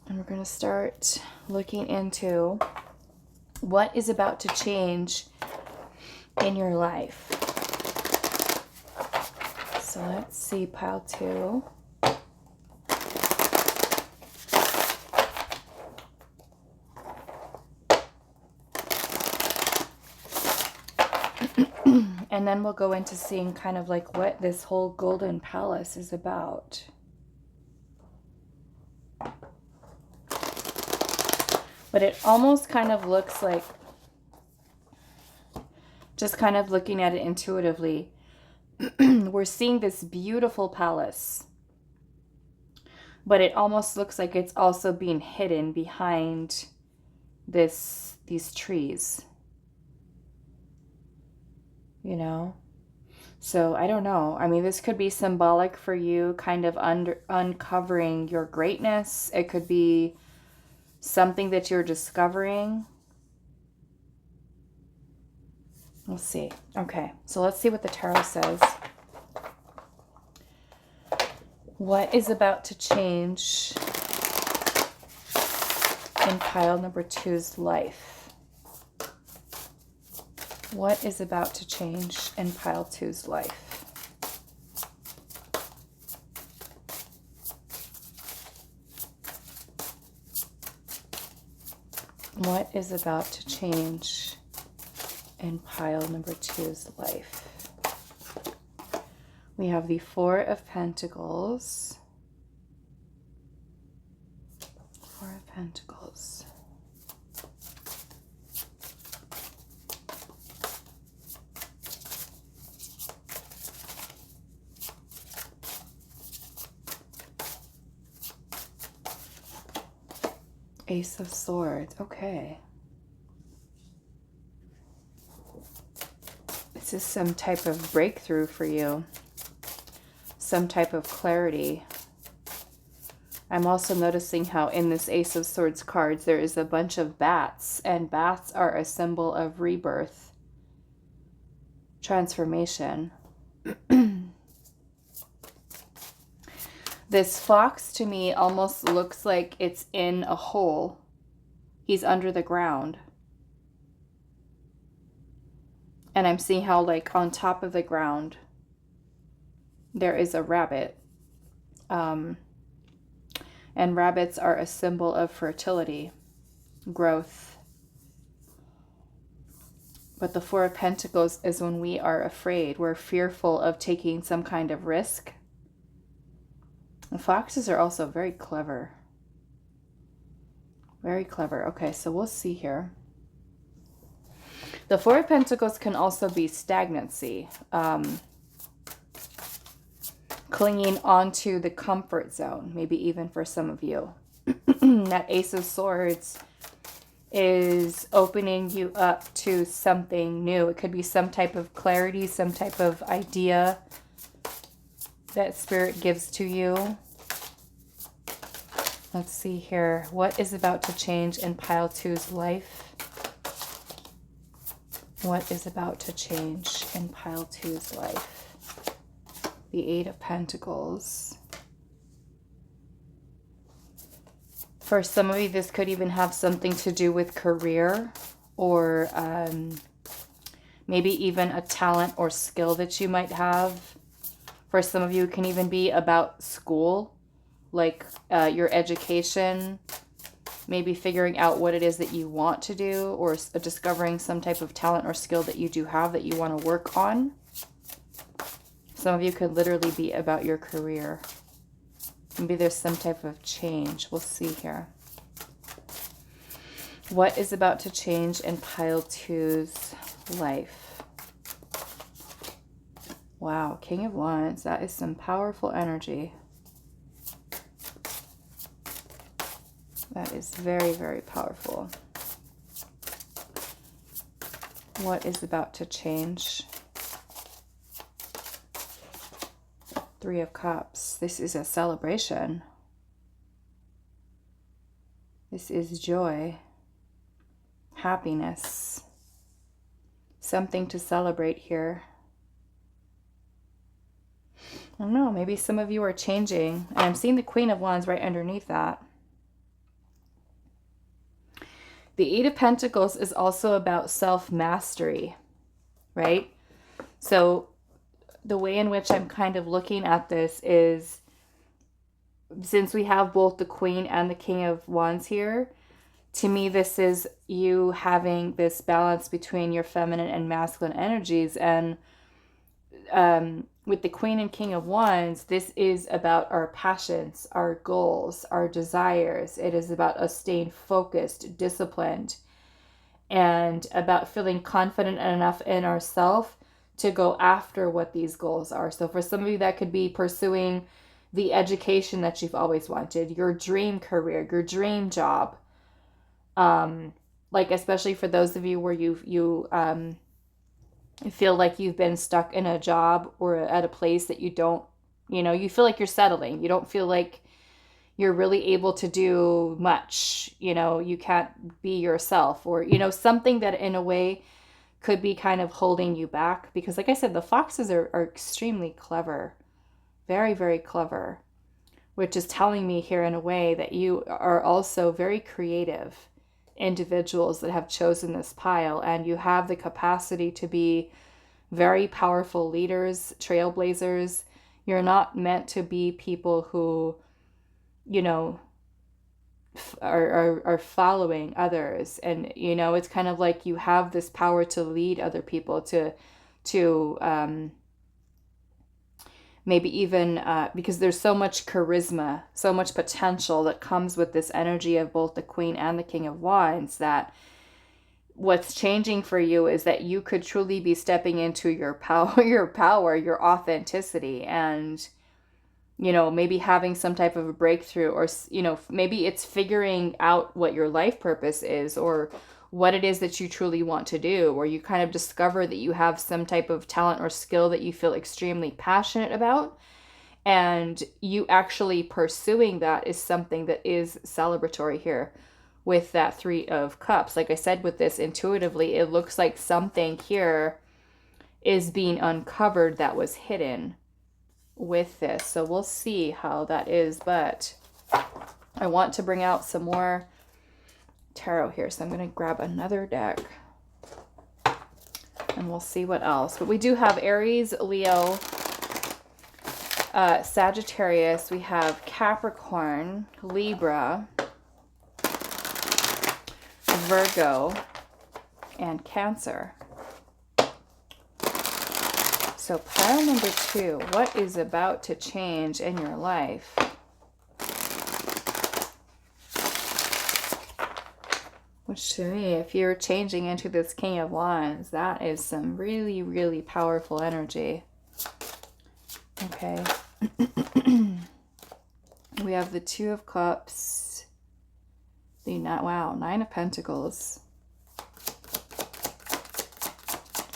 And we're going to start looking into what is about to change in your life. So let's see, pile 2. And then we'll go into seeing kind of like what this whole golden palace is about. But it almost kind of looks like, just kind of looking at it intuitively, we're seeing this beautiful palace. But it almost looks like it's also being hidden behind these trees. You know? So I don't know. I mean, this could be symbolic for you kind of uncovering your greatness. It could be something that you're discovering. We'll see. Okay, so let's see what the tarot says. What is about to change in pile number 2's life? What is about to change in pile 2's life? What is about to change in pile number 2's life? We have the 4 of Pentacles. 4 of Pentacles. Ace of Swords. Okay. This is some type of breakthrough for you. Some type of clarity. I'm also noticing how in this Ace of Swords cards there is a bunch of bats, and bats are a symbol of rebirth, transformation. This fox to me almost looks like it's in a hole. He's under the ground. And I'm seeing how like on top of the ground there is a rabbit. And rabbits are a symbol of fertility, growth. But the 4 of Pentacles is when we are afraid. We're fearful of taking some kind of risk. And foxes are also very clever. Very clever. Okay, so we'll see here. The 4 of Pentacles can also be stagnancy. Clinging onto the comfort zone, maybe even for some of you. That Ace of Swords is opening you up to something new. It could be some type of clarity, some type of idea that Spirit gives to you. Let's see here. What is about to change in pile 2's life? What is about to change in pile 2's life? The 8 of Pentacles. For some of you, this could even have something to do with career, or maybe even a talent or skill that you might have. For some of you, it can even be about school, like your education, maybe figuring out what it is that you want to do, or discovering some type of talent or skill that you do have that you want to work on. Some of you could literally be about your career. Maybe there's some type of change. We'll see here. What is about to change in pile 2's life? Wow, King of Wands. That is some powerful energy. That is very, very powerful. What is about to change? 3 of Cups. This is a celebration. This is joy, happiness, something to celebrate here. I don't know, maybe some of you are changing. And I'm seeing the Queen of Wands right underneath that. The 8 of Pentacles is also about self-mastery, right? So the way in which I'm kind of looking at this is, since we have both the Queen and the King of Wands here, to me this is you having this balance between your feminine and masculine energies. And with the Queen and King of Wands, this is about our passions, our goals, our desires. It is about us staying focused, disciplined, and about feeling confident enough in ourselves to go after what these goals are. So for some of you, that could be pursuing the education that you've always wanted, your dream career, your dream job. Like especially for those of you where you feel like you've been stuck in a job or at a place that you don't, you feel like you're settling. You don't feel like you're really able to do much. You can't be yourself, or, something that in a way could be kind of holding you back. Because like I said, the foxes are extremely clever, very, very clever, which is telling me here in a way that you are also very creative individuals that have chosen this pile, and you have the capacity to be very powerful leaders, trailblazers. You're not meant to be people who, are following others. And, it's kind of like you have this power to lead other people to maybe even because there's so much charisma, so much potential that comes with this energy of both the Queen and the King of Wands, that what's changing for you is that you could truly be stepping into your power, your authenticity, and, maybe having some type of a breakthrough, or, maybe it's figuring out what your life purpose is, or what it is that you truly want to do, or you kind of discover that you have some type of talent or skill that you feel extremely passionate about, and you actually pursuing that is something that is celebratory here with that 3 of Cups. Like I said, with this, intuitively, it looks like something here is being uncovered that was hidden with this. So we'll see how that is, but I want to bring out some more tarot here, so I'm going to grab another deck and we'll see what else. But we do have Aries, Leo, Sagittarius, we have Capricorn, Libra, Virgo, and Cancer. So pile number 2, what is about to change in your life? Which to me, if you're changing into this King of Wands, that is some really, really powerful energy. Okay. We have the 2 of Cups. Wow, 9 of Pentacles.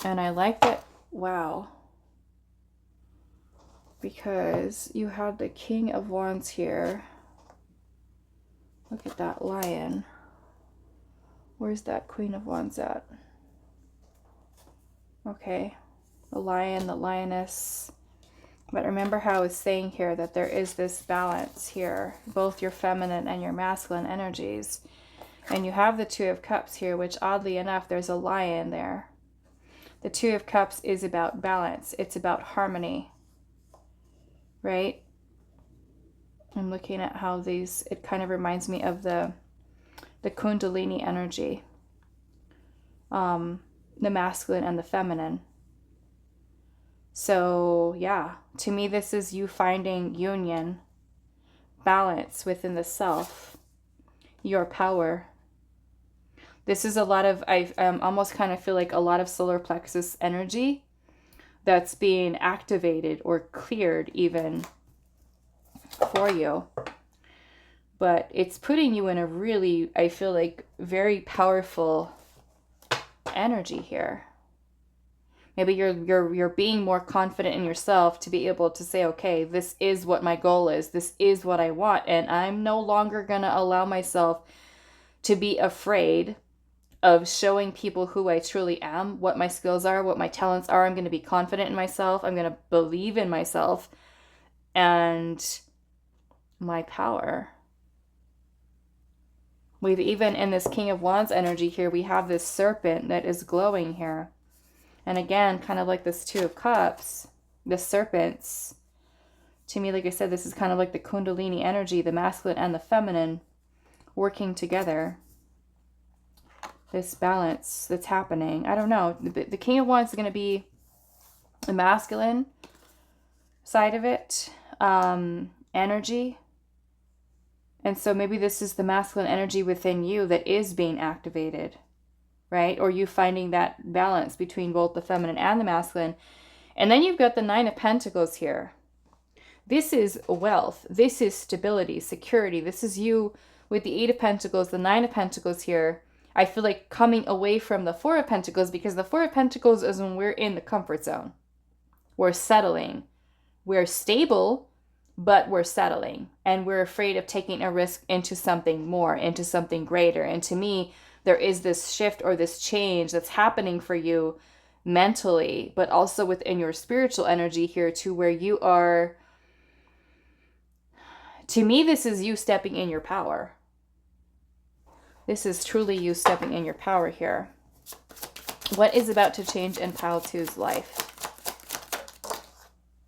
And I like that, wow. Because you have the King of Wands here. Look at that lion. Where's that Queen of Wands at? Okay. The lion, the lioness. But remember how I was saying here that there is this balance here, both your feminine and your masculine energies. And you have the 2 of Cups here, which oddly enough, there's a lion there. The 2 of Cups is about balance. It's about harmony, right? I'm looking at how these, it kind of reminds me of the the Kundalini energy, the masculine and the feminine. So yeah, to me, this is you finding union, balance within the self, your power. This is a lot of, I almost kind of feel like a lot of solar plexus energy that's being activated or cleared even for you. But it's putting you in a really, I feel like, very powerful energy here. Maybe you're being more confident in yourself to be able to say, okay, this is what my goal is. This is what I want. And I'm no longer going to allow myself to be afraid of showing people who I truly am, what my skills are, what my talents are. I'm going to be confident in myself. I'm going to believe in myself and my power. We've even, in this King of Wands energy here, we have this serpent that is glowing here. And again, kind of like this Two of Cups, the serpents, to me, like I said, this is kind of like the Kundalini energy, the masculine and the feminine working together. This balance that's happening. I don't know. The King of Wands is going to be the masculine side of it, energy. And so maybe this is the masculine energy within you that is being activated, right? Or you finding that balance between both the feminine and the masculine. And then you've got the Nine of Pentacles here. This is wealth. This is stability, security. This is you with the Eight of Pentacles, the Nine of Pentacles here. I feel like coming away from the Four of Pentacles, because the Four of Pentacles is when we're in the comfort zone. We're settling. We're stable, but we're settling. And we're afraid of taking a risk into something more, into something greater. And to me, there is this shift or this change that's happening for you mentally, but also within your spiritual energy here, to where you are, to me, this is you stepping in your power. This is truly you stepping in your power here. What is about to change in Pile 2's life?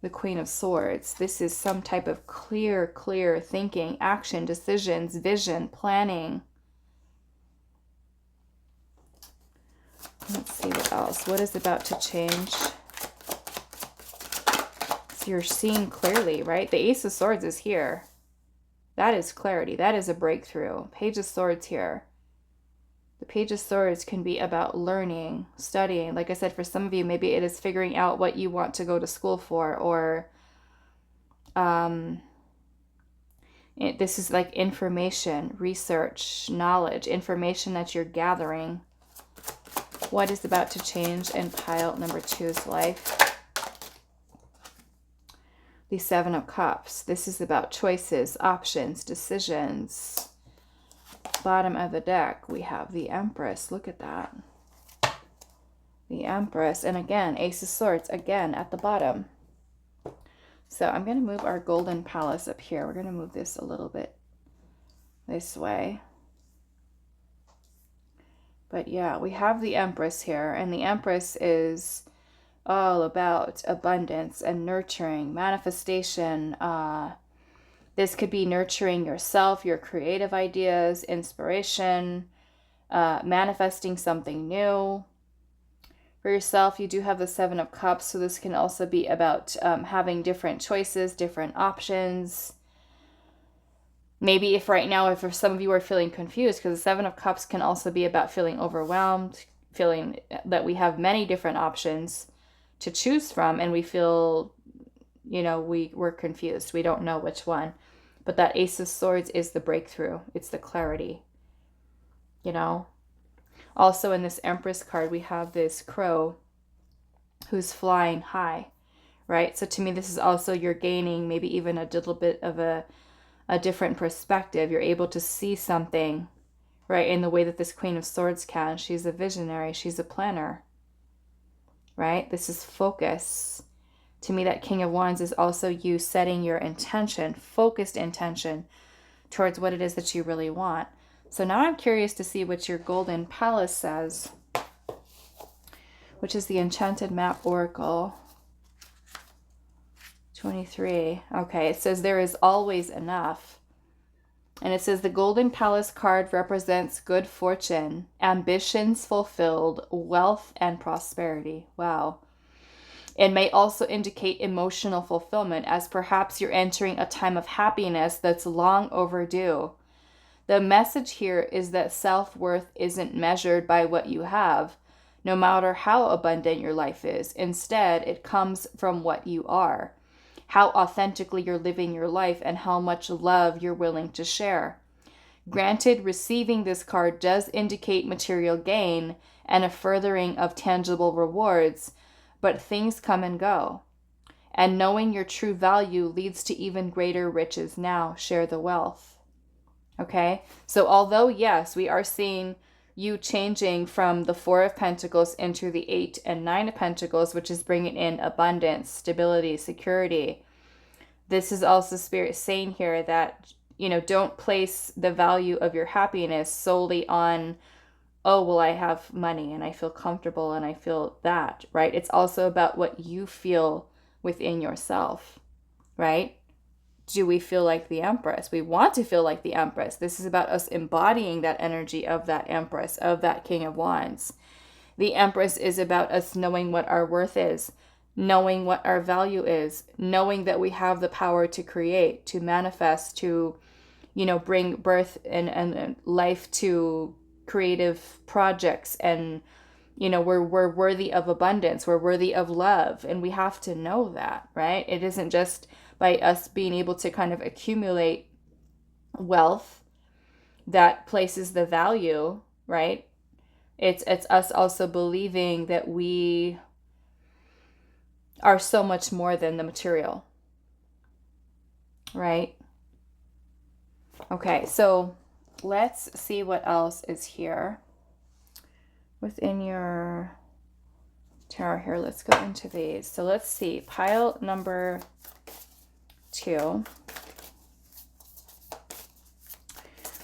The Queen of Swords. This is some type of clear thinking, action, decisions, vision, planning. Let's see what else. What is about to change? So you're seeing clearly, right? The Ace of Swords is here. That is clarity. That is a breakthrough. Page of Swords here. The Page of Swords can be about learning, studying. Like I said, for some of you, maybe it is figuring out what you want to go to school for, or this is like information, research, knowledge, information that you're gathering. What is about to change in Pile number 2's life? The Seven of Cups. This is about choices, options, decisions. Bottom of the deck, we have the Empress. Look at that. The Empress. And again, Ace of Swords, again, at the bottom. So I'm going to move our Golden Palace up here. We're going to move this a little bit this way. But yeah, we have the Empress here. And the Empress is all about abundance and nurturing, manifestation. This could be nurturing yourself, your creative ideas, inspiration, manifesting something new. For yourself, you do have the Seven of Cups, so this can also be about having different choices, different options. Maybe if right now, if for some of you are feeling confused, because the Seven of Cups can also be about feeling overwhelmed, feeling that we have many different options to choose from, and we feel, you know, we're confused. We don't know which one. But that Ace of Swords is the breakthrough. It's the clarity, you know. Also in this Empress card, we have this crow who's flying high, right? So to me, this is also you're gaining maybe even a little bit of a different perspective. You're able to see something, right, in the way that this Queen of Swords can. She's a visionary. She's a planner, right? This is focus. To me, that King of Wands is also you setting your intention, focused intention towards what it is that you really want. So now I'm curious to see what your Golden Palace says, which is the Enchanted Map Oracle. 23. Okay, it says there is always enough. And it says the Golden Palace card represents good fortune, ambitions fulfilled, wealth, and prosperity. Wow. It may also indicate emotional fulfillment, as perhaps you're entering a time of happiness that's long overdue. The message here is that self-worth isn't measured by what you have, no matter how abundant your life is. Instead, it comes from what you are, how authentically you're living your life, and how much love you're willing to share. Granted, receiving this card does indicate material gain and a furthering of tangible rewards, but things come and go. And knowing your true value leads to even greater riches now. Share the wealth. Okay? So although, yes, we are seeing you changing from the Four of Pentacles into the 8 and 9 of Pentacles, which is bringing in abundance, stability, security. This is also Spirit saying here that, you know, don't place the value of your happiness solely on, oh, well, I have money and I feel comfortable and I feel that, right? It's also about what you feel within yourself, right? Do we feel like the Empress? We want to feel like the Empress. This is about us embodying that energy of that Empress, of that King of Wands. The Empress is about us knowing what our worth is, knowing what our value is, knowing that we have the power to create, to manifest, to, you know, bring birth and life to creative projects. And, you know, we're worthy of abundance. We're worthy of love. And we have to know that, right? It isn't just by us being able to kind of accumulate wealth that places the value, right? It's us also believing that we are so much more than the material, right? Okay, so let's see what else is here within your tarot here. Let's go into these. So let's see, pile number 2.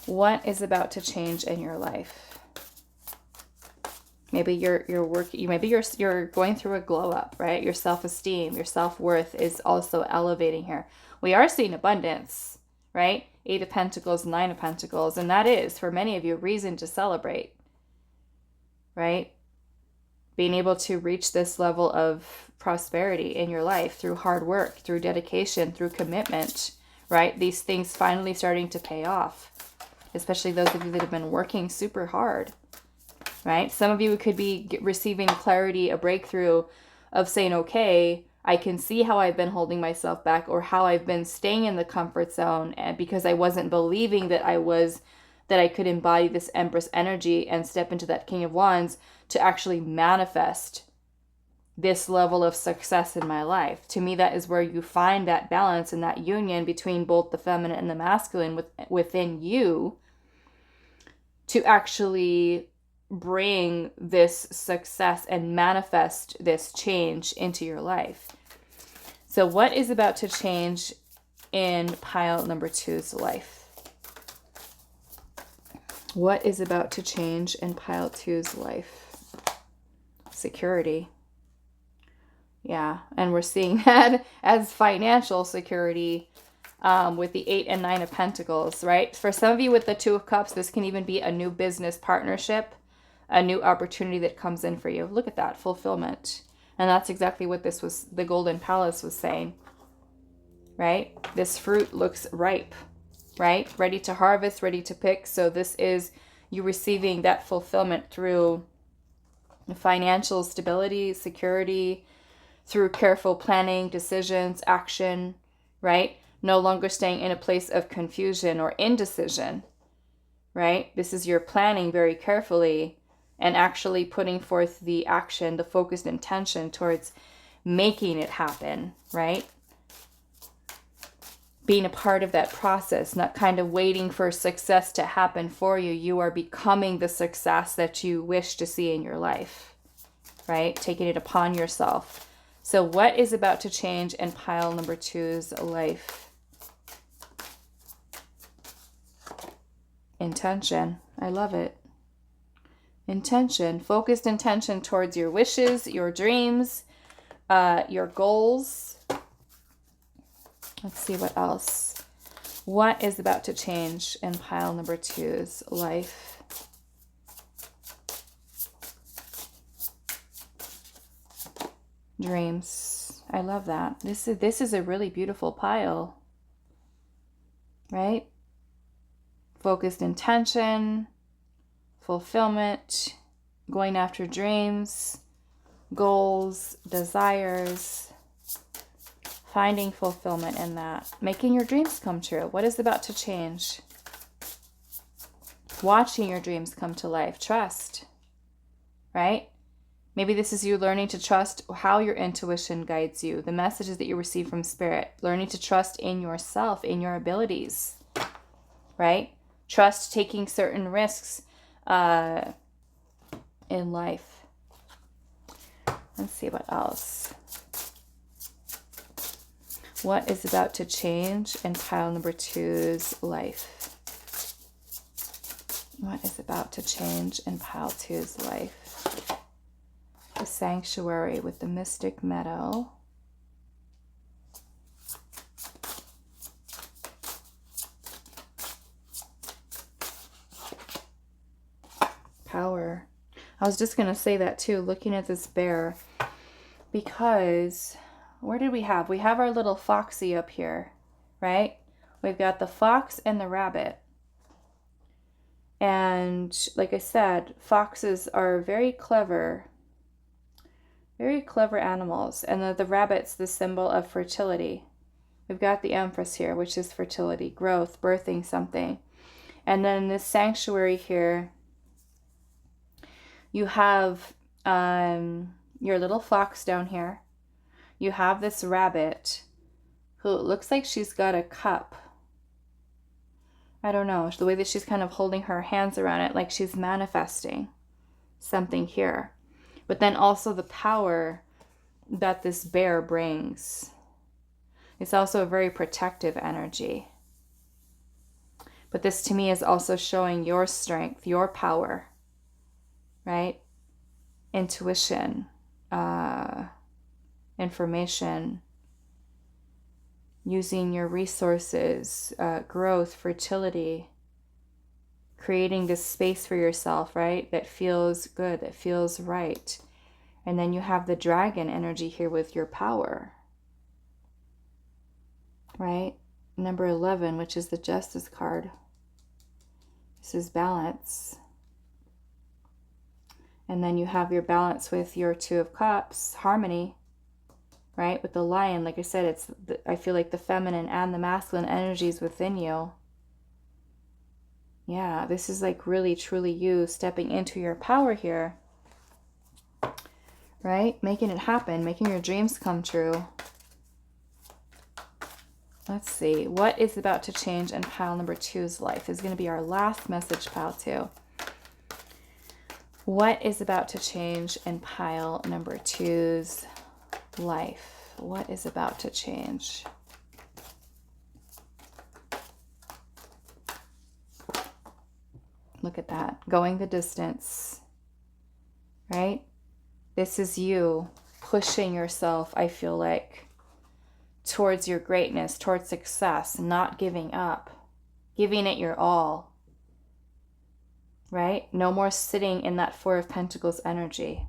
What is about to change in your life? Maybe you're working, maybe you're going through a glow up, right? Your self-esteem, your self-worth is also elevating here. We are seeing abundance, right? 8 of Pentacles, 9 of Pentacles, and that is, for many of you, reason to celebrate, right? Being able to reach this level of prosperity in your life through hard work, through dedication, through commitment, right? These things finally starting to pay off, especially those of you that have been working super hard, right? Some of you could be receiving clarity, a breakthrough of saying, okay, I can see how I've been holding myself back, or how I've been staying in the comfort zone, and because I wasn't believing that I could embody this Empress energy and step into that King of Wands to actually manifest this level of success in my life. To me, that is where you find that balance and that union between both the feminine and the masculine within you to actually bring this success and manifest this change into your life. So what is about to change in pile number 2's life? What is about to change in pile 2's life? Security. Yeah, and we're seeing that as financial security with the 8 and 9 of Pentacles, right? For some of you with the 2 of Cups, this can even be a new business partnership, a new opportunity that comes in for you. Look at that, fulfillment. And that's exactly what this was, the Golden Palace was saying, right? This fruit looks ripe, right? Ready to harvest, ready to pick. So this is you receiving that fulfillment through financial stability, security, through careful planning, decisions, action, right? No longer staying in a place of confusion or indecision, right? This is your planning very carefully and actually putting forth the action, the focused intention towards making it happen, right? Being a part of that process, not kind of waiting for success to happen for you. You are becoming the success that you wish to see in your life, right? Taking it upon yourself. So what is about to change in pile number 2's life? Intention. I love it. Intention. Focused intention towards your wishes, your dreams, your goals. Let's see what else. What is about to change in pile number 2's life? Dreams. I love that. This is a really beautiful pile, right? Focused intention, fulfillment, going after dreams, goals, desires, finding fulfillment in that, making your dreams come true. What is about to change? Watching your dreams come to life. Trust, right? Maybe this is you learning to trust how your intuition guides you, the messages that you receive from spirit, learning to trust in yourself, in your abilities, right? Trust taking certain risks in life. Let's see what else. What is about to change in pile number 2's life? What is about to change in pile 2's life? The sanctuary with the mystic meadow. Power. I was just going to say that too, looking at this bear, because where did we have? We have our little foxy up here, right? We've got the fox and the rabbit. And like I said, foxes are very clever animals. And the rabbit's the symbol of fertility. We've got the Empress here, which is fertility, growth, birthing something. And then this sanctuary here, you have your little fox down here. You have this rabbit who looks like she's got a cup. I don't know, the way that she's kind of holding her hands around it, like she's manifesting something here. But then also the power that this bear brings. It's also a very protective energy. But this to me is also showing your strength, your power, right? Intuition, information, using your resources, growth, fertility, creating this space for yourself, right? That feels good, that feels right. And then you have the dragon energy here with your power, right? Number 11, which is the Justice card. This is balance. And then you have your balance with your 2 of Cups, harmony, right? With the lion, like I said, I feel like the feminine and the masculine energies within you. Yeah, this is like really, truly you stepping into your power here, right? Making it happen, making your dreams come true. Let's see, what is about to change in pile number 2's life? Is going to be our last message, pile 2. What is about to change in pile number 2's life? What is about to change? Look at that. Going the distance, right? This is you pushing yourself, I feel like, towards your greatness, towards success, not giving up, giving it your all. Right? No more sitting in that 4 of Pentacles energy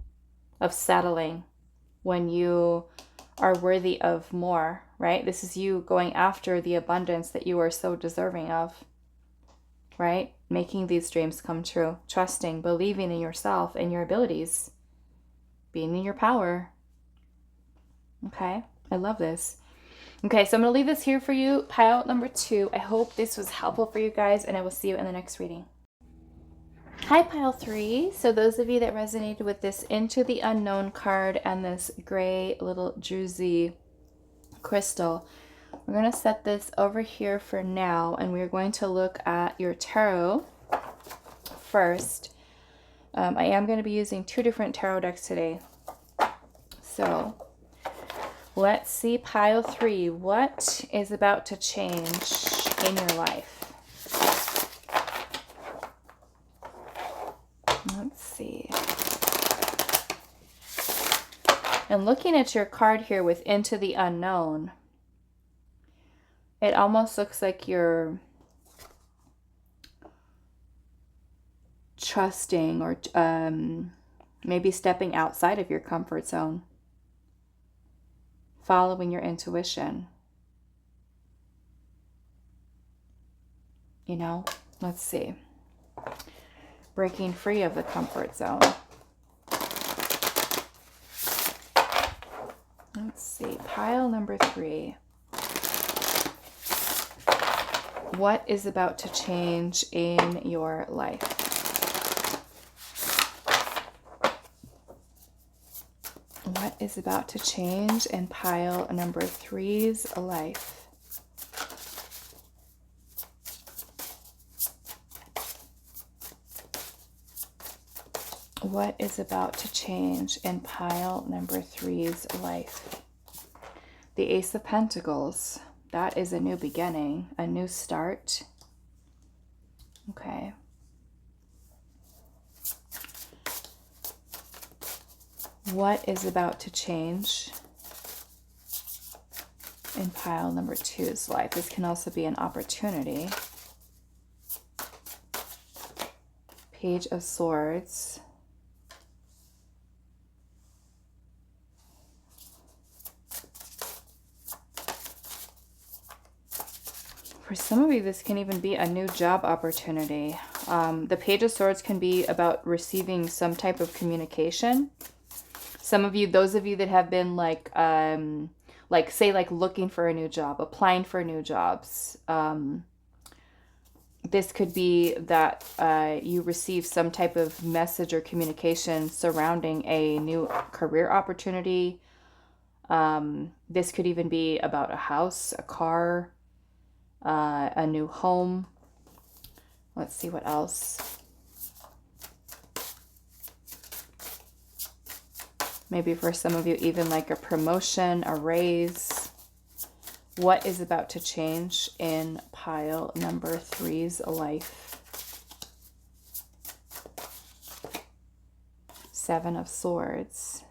of settling when you are worthy of more, right? This is you going after the abundance that you are so deserving of, right? Making these dreams come true, trusting, believing in yourself and your abilities, being in your power. Okay, I love this. Okay, so I'm going to leave this here for you, pile number 2. I hope this was helpful for you guys, and I will see you in the next reading. Hi, pile 3. So those of you that resonated with this Into the Unknown card and this gray little druzy crystal, we're going to set this over here for now, and we're going to look at your tarot first. I am going to be using 2 different tarot decks today. So let's see, pile 3, what is about to change in your life? Let's see. And looking at your card here with Into the Unknown, It almost looks like you're trusting or maybe stepping outside of your comfort zone, following your intuition. You know, let's see. Breaking free of the comfort zone. Let's see. Pile number 3. What is about to change in your life? What is about to change in pile number 3's life? What is about to change in pile number 3's life? The Ace of Pentacles. That is a new beginning, a new start. Okay. What is about to change in pile number 2's life? This can also be an opportunity. Page of Swords. For some of you, this can even be a new job opportunity. The Page of Swords can be about receiving some type of communication. Some of you, those of you that have been like looking for a new job, applying for new jobs. This could be that you receive some type of message or communication surrounding a new career opportunity. This could even be about a house, a car, a new home. Let's see what else. Maybe for some of you, even like a promotion, a raise. What is about to change in pile number 3's life? 7 of Swords.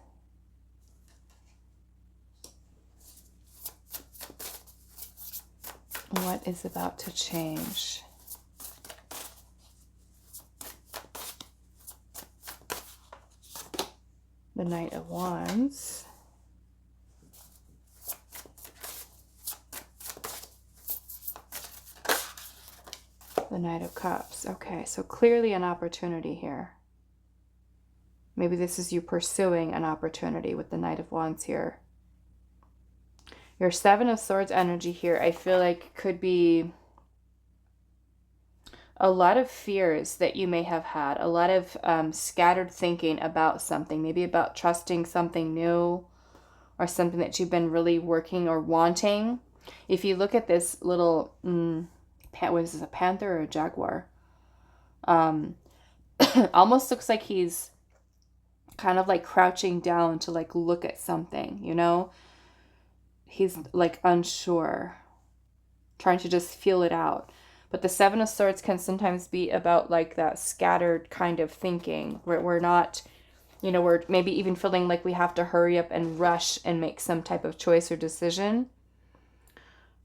What is about to change? The Knight of Wands. The Knight of Cups. Okay, so clearly an opportunity here. Maybe this is you pursuing an opportunity with the Knight of Wands here. Your 7 of Swords energy here, I feel like could be a lot of fears that you may have had, a lot of scattered thinking about something, maybe about trusting something new or something that you've been really working or wanting. If you look at this little, what is this, a panther or a jaguar? Almost looks like he's kind of like crouching down to like look at something, you know? He's like unsure, trying to just feel it out. But the 7 of Swords can sometimes be about like that scattered kind of thinking where we're not, you know, we're maybe even feeling like we have to hurry up and rush and make some type of choice or decision.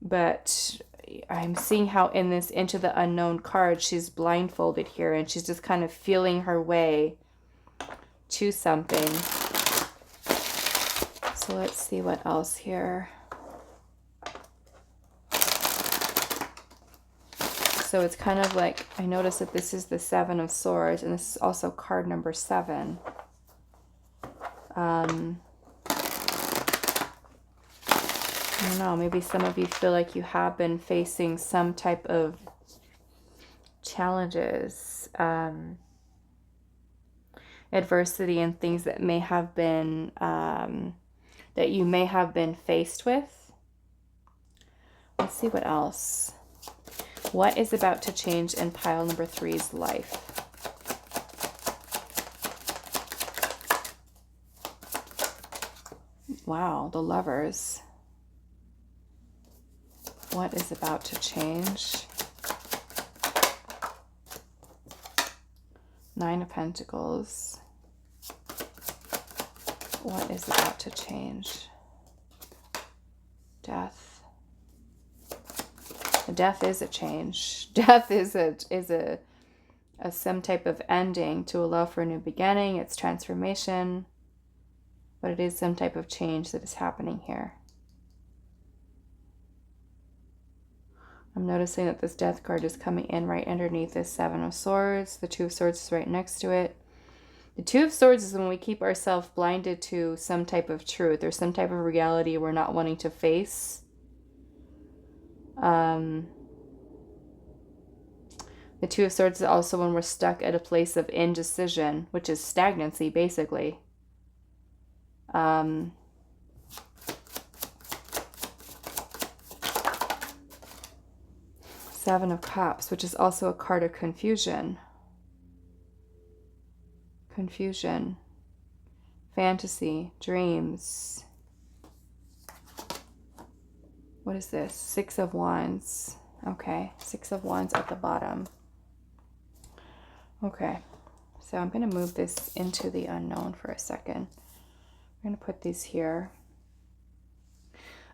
But I'm seeing how in this Into the Unknown card, she's blindfolded here and she's just kind of feeling her way to something. So let's see what else here. So it's kind of like, I notice that this is the 7 of Swords, and this is also card number 7. I don't know, maybe some of you feel like you have been facing some type of challenges, adversity and things that may have been, that you may have been faced with. Let's see what else. What is about to change in pile number 3's life? Wow, the Lovers. What is about to change? 9 of Pentacles. What is about to change? Death. Death is a change. Death is a some type of ending to allow for a new beginning. It's transformation, but it is some type of change that is happening here. I'm noticing that this Death card is coming in right underneath this Seven of Swords. The Two of Swords is right next to it. The Two of Swords is when we keep ourselves blinded to some type of truth or some type of reality we're not wanting to face. The Two of Swords is also when we're stuck at a place of indecision, which is stagnancy, basically. Seven of Cups, which is also a card of confusion. Confusion, fantasy, dreams. What is this? Six of Wands. Okay, Six of Wands at the bottom. Okay, so I'm going to move this into the unknown for a second. I'm going to put these here.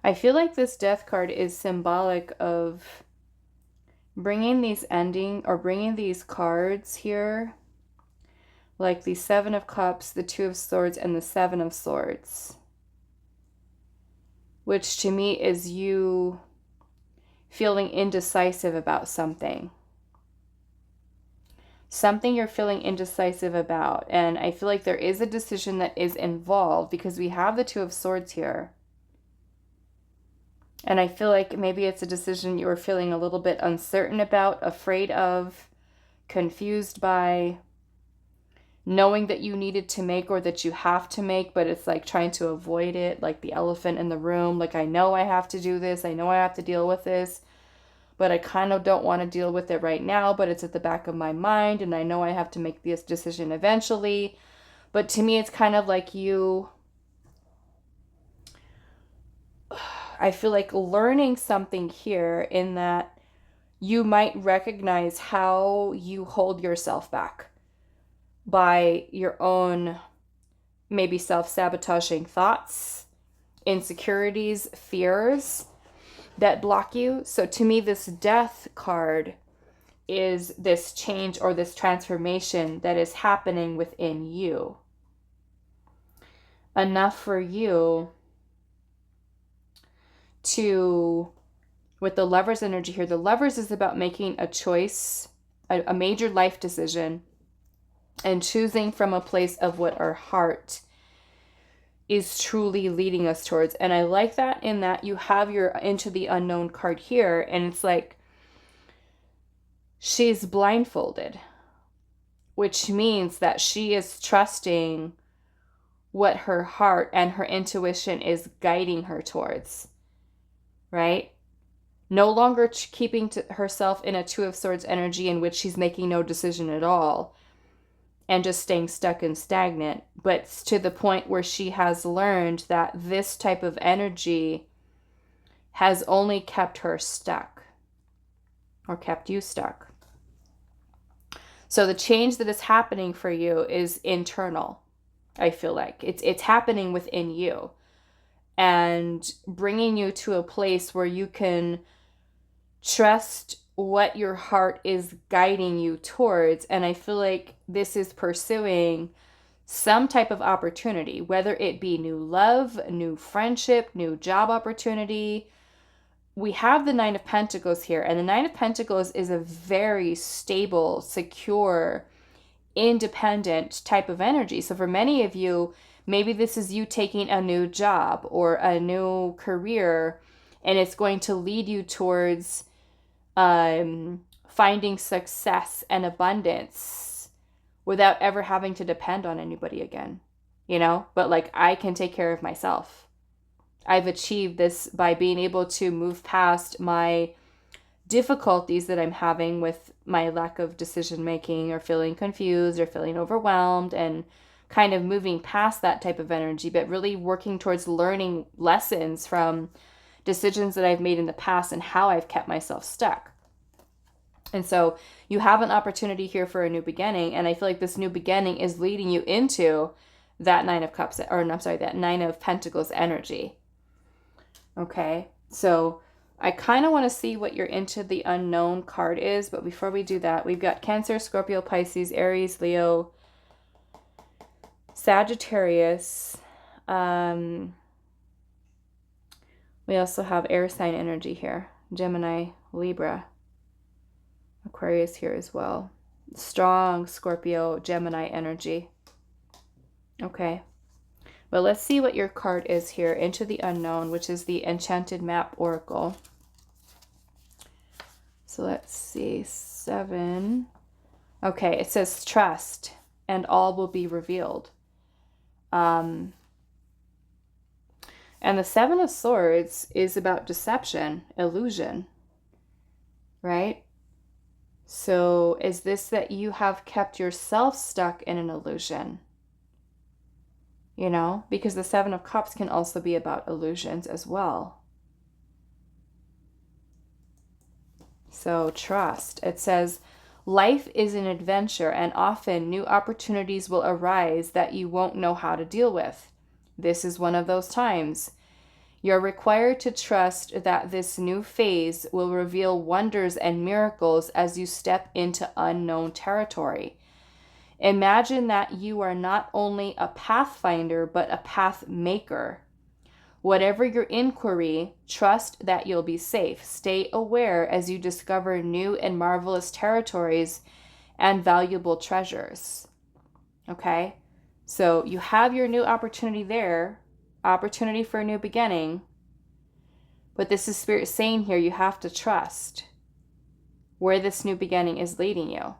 I feel like this Death card is symbolic of bringing these bringing these cards here, like the Seven of Cups, the Two of Swords, and the Seven of Swords, which to me is you feeling indecisive about something. Something you're feeling indecisive about. And I feel like there is a decision that is involved because we have the Two of Swords here. And I feel like maybe it's a decision you were feeling a little bit uncertain about, afraid of, confused by, knowing that you needed to make or that you have to make, but it's like trying to avoid it, like the elephant in the room. Like, I know I have to do this. I know I have to deal with this, but I kind of don't want to deal with it right now, but it's at the back of my mind, and I know I have to make this decision eventually. But to me, it's kind of like I feel like learning something here in that you might recognize how you hold yourself back by your own maybe self-sabotaging thoughts, insecurities, fears that block you. So to me, this Death card is this change or this transformation that is happening within you. Enough for you to, with the Lovers energy here, the Lovers is about making a choice, a major life decision, and choosing from a place of what our heart is truly leading us towards. And I like that in that you have your Into the Unknown card here, and it's like she's blindfolded, which means that she is trusting what her heart and her intuition is guiding her towards. Right? No longer keeping to herself in a Two of Swords energy in which she's making no decision at all and just staying stuck and stagnant, but to the point where she has learned that this type of energy has only kept her stuck or kept you stuck. So the change that is happening for you is internal. I feel like it's happening within you, and bringing you to a place where you can trust what your heart is guiding you towards. And I feel like this is pursuing some type of opportunity, whether it be new love, new friendship, new job opportunity. We have the Nine of Pentacles here, and the Nine of Pentacles is a very stable, secure, independent type of energy. So for many of you, maybe this is you taking a new job or a new career, and it's going to lead you towards finding success and abundance without ever having to depend on anybody again, but like, I can take care of myself. I've achieved this by being able to move past my difficulties that I'm having with my lack of decision making or feeling confused or feeling overwhelmed, and kind of moving past that type of energy, but really working towards learning lessons from decisions that I've made in the past and how I've kept myself stuck. And so you have an opportunity here for a new beginning, and I feel like this new beginning is leading you into that Nine of Cups, or I'm sorry, that Nine of Pentacles energy. Okay, so I kind of want to see what your Into the Unknown card is, but before we do that, we've got Cancer, Scorpio, Pisces, Aries, Leo, Sagittarius. We also have air sign energy here. Gemini, Libra, Aquarius here as well. Strong Scorpio, Gemini energy. Okay. Well, let's see what your card is here. Into the Unknown, which is the Enchanted Map Oracle. So let's see. 7. Okay, it says trust and all will be revealed. And the 7 of Swords is about deception, illusion, right? So is this that you have kept yourself stuck in an illusion? You know, because the 7 of Cups can also be about illusions as well. So trust. It says, life is an adventure and often new opportunities will arise that you won't know how to deal with. This is one of those times. You're required to trust that this new phase will reveal wonders and miracles as you step into unknown territory. Imagine that you are not only a pathfinder, but a path maker. Whatever your inquiry, trust that you'll be safe. Stay aware as you discover new and marvelous territories and valuable treasures. Okay? So you have your new opportunity there, opportunity for a new beginning. But this is Spirit saying here, you have to trust where this new beginning is leading you.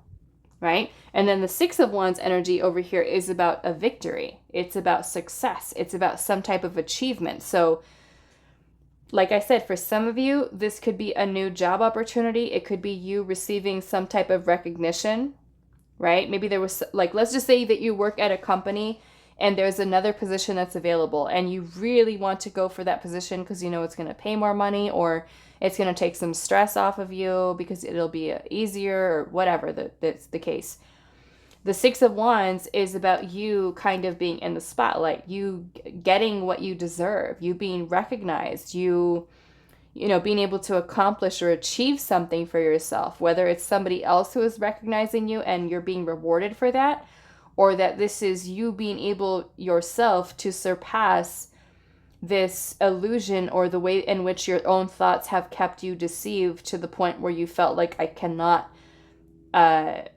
Right? And then the 6 of Wands energy over here is about a victory. It's about success. It's about some type of achievement. So, like I said, for some of you, this could be a new job opportunity. It could be you receiving some type of recognition, right? Maybe there was, like, let's just say that you work at a company and there's another position that's available and you really want to go for that position because you know it's going to pay more money, or it's going to take some stress off of you because it'll be easier, or whatever that's the case. The 6 of Wands is about you kind of being in the spotlight, you getting what you deserve, you being recognized, you know, being able to accomplish or achieve something for yourself, whether it's somebody else who is recognizing you and you're being rewarded for that, or that this is you being able yourself to surpass this illusion or the way in which your own thoughts have kept you deceived to the point where you felt like, I cannot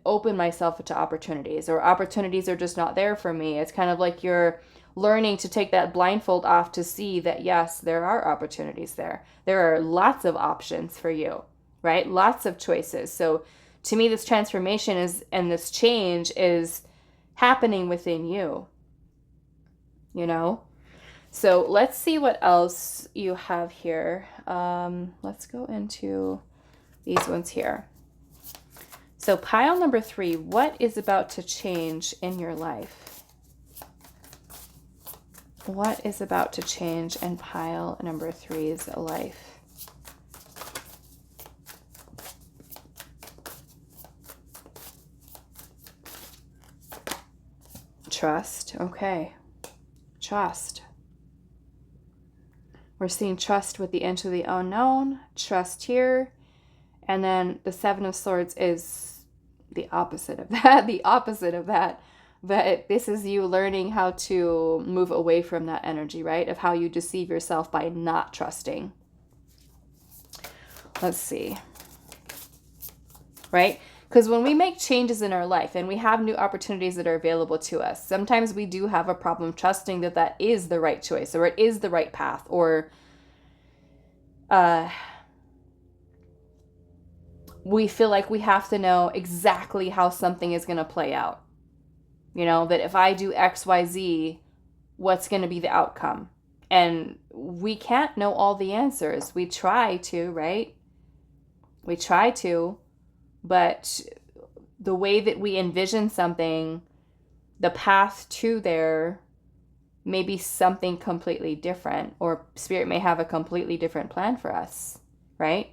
open myself to opportunities, or opportunities are just not there for me. It's kind of like you're learning to take that blindfold off to see that, yes, there are opportunities there. There are lots of options for you, right? Lots of choices. So to me, this transformation is, and this change is happening within you, you know? So let's see what else you have here. Let's go into these ones here. So pile number 3, what is about to change in your life? What is about to change in pile number 3's life? Trust. Okay. Trust. We're seeing trust with the Into the Unknown, trust here. And then the 7 of Swords is the opposite of that, But this is you learning how to move away from that energy, right? Of how you deceive yourself by not trusting. Let's see. Right? Because when we make changes in our life and we have new opportunities that are available to us, sometimes we do have a problem trusting that that is the right choice, or it is the right path, or we feel like we have to know exactly how something is going to play out. You know, that if I do X, Y, Z, what's going to be the outcome? And we can't know all the answers. We try to, right? We try to, but the way that we envision something, the path to there may be something completely different, or Spirit may have a completely different plan for us, right?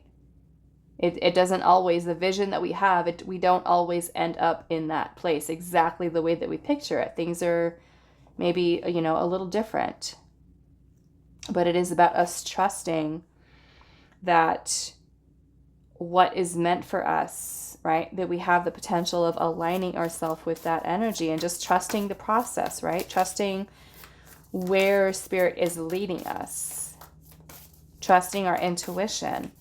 It doesn't always, the vision that we have, we don't always end up in that place exactly the way that we picture it. Things are maybe, you know, a little different. But it is about us trusting that what is meant for us, right? That we have the potential of aligning ourselves with that energy and just trusting the process, right? Trusting where spirit is leading us, trusting our intuition.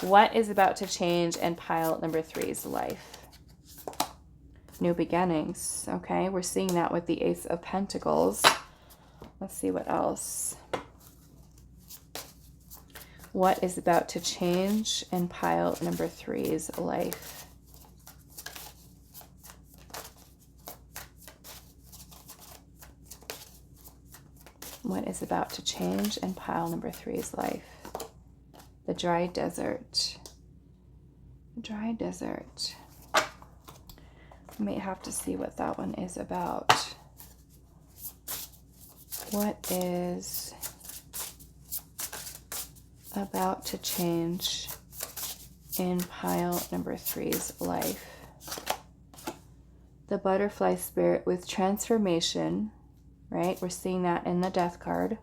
What is about to change in pile number 3's life? New beginnings. Okay, we're seeing that with the Ace of Pentacles. Let's see what else. What is about to change in pile number 3's life? What is about to change in pile number 3's life? The dry desert. Dry desert. We may have to see what that one is about. What is about to change in pile number 3's life? The butterfly spirit with transformation, right? We're seeing that in the death card.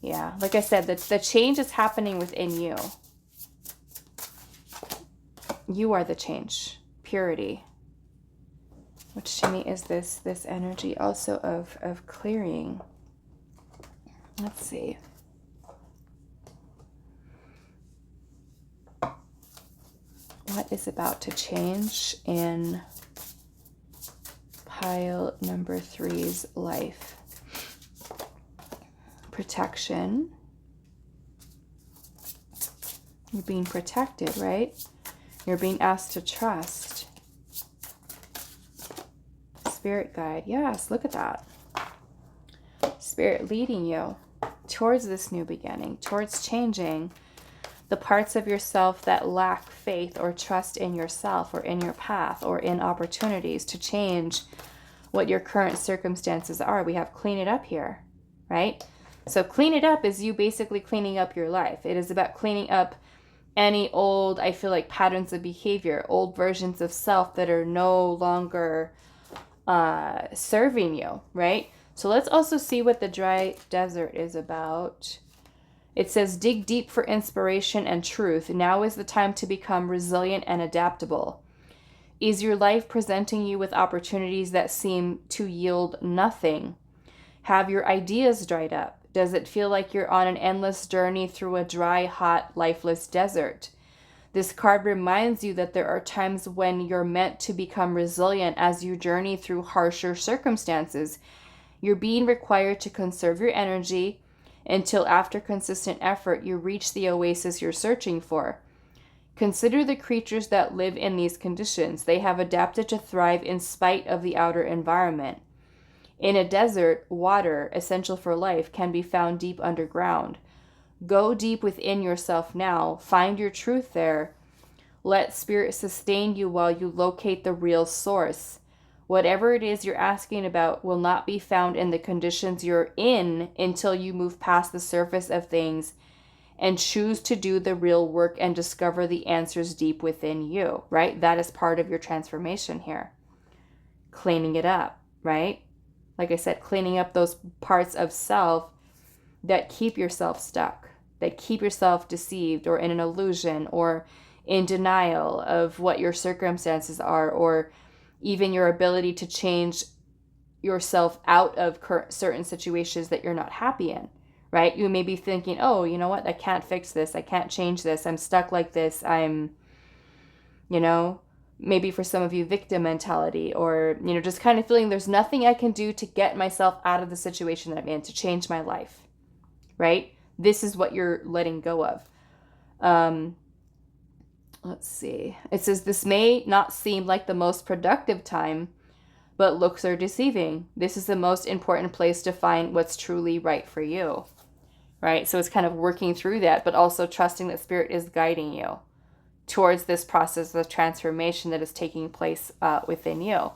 Yeah, like I said, the change is happening within you. You are the change. Purity. Which to me is this energy also of clearing. Let's see. What is about to change in pile number 3's life? Protection. You're being protected, right? You're being asked to trust. Spirit guide. Yes, look at that. Spirit leading you towards this new beginning, towards changing the parts of yourself that lack faith or trust in yourself or in your path or in opportunities to change what your current circumstances are. We have clean it up here, right? So clean it up is you basically cleaning up your life. It is about cleaning up any old, I feel like, patterns of behavior, old versions of self that are no longer serving you, right? So let's also see what the dry desert is about. It says, dig deep for inspiration and truth. Now is the time to become resilient and adaptable. Is your life presenting you with opportunities that seem to yield nothing? Have your ideas dried up? Does it feel like you're on an endless journey through a dry, hot, lifeless desert? This card reminds you that there are times when you're meant to become resilient as you journey through harsher circumstances. You're being required to conserve your energy until after consistent effort you reach the oasis you're searching for. Consider the creatures that live in these conditions. They have adapted to thrive in spite of the outer environment. In a desert, water, essential for life, can be found deep underground. Go deep within yourself now. Find your truth there. Let spirit sustain you while you locate the real source. Whatever it is you're asking about will not be found in the conditions you're in until you move past the surface of things and choose to do the real work and discover the answers deep within you, right? That is part of your transformation here. Cleaning it up, right? Like I said, cleaning up those parts of self that keep yourself stuck, that keep yourself deceived or in an illusion or in denial of what your circumstances are, or even your ability to change yourself out of certain situations that you're not happy in, right? You may be thinking, oh, you know what? I can't fix this. I can't change this. I'm stuck like this. I'm, maybe for some of you, victim mentality, or, just kind of feeling there's nothing I can do to get myself out of the situation that I'm in, to change my life, right? This is what you're letting go of. Let's see. It says, this may not seem like the most productive time, but looks are deceiving. This is the most important place to find what's truly right for you, right? So it's kind of working through that, but also trusting that spirit is guiding you towards this process of transformation that is taking place within you,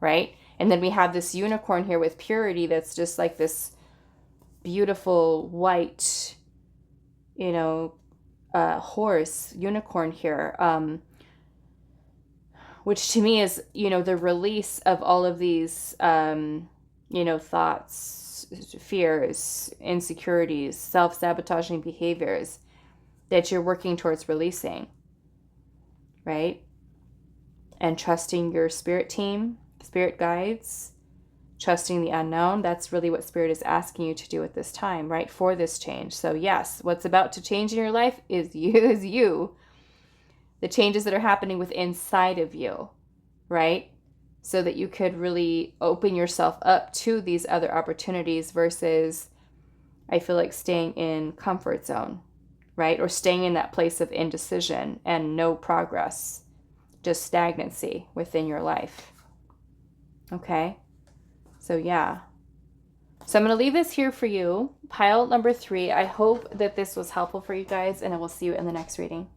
right? And then we have this unicorn here with purity that's just like this beautiful white, horse, unicorn here, which to me is, the release of all of these, thoughts, doubts, fears, insecurities, self-sabotaging behaviors that you're working towards releasing, right? And trusting your spirit team, spirit guides, trusting the unknown. That's really what Spirit is asking you to do at this time, right? For this change. So yes, what's about to change in your life is you. The changes that are happening within inside of you, right? So that you could really open yourself up to these other opportunities versus, I feel like, staying in comfort zone, right? Or staying in that place of indecision and no progress, just stagnancy within your life. Okay? So yeah. So I'm going to leave this here for you. Pile number 3. I hope that this was helpful for you guys, and I will see you in the next reading.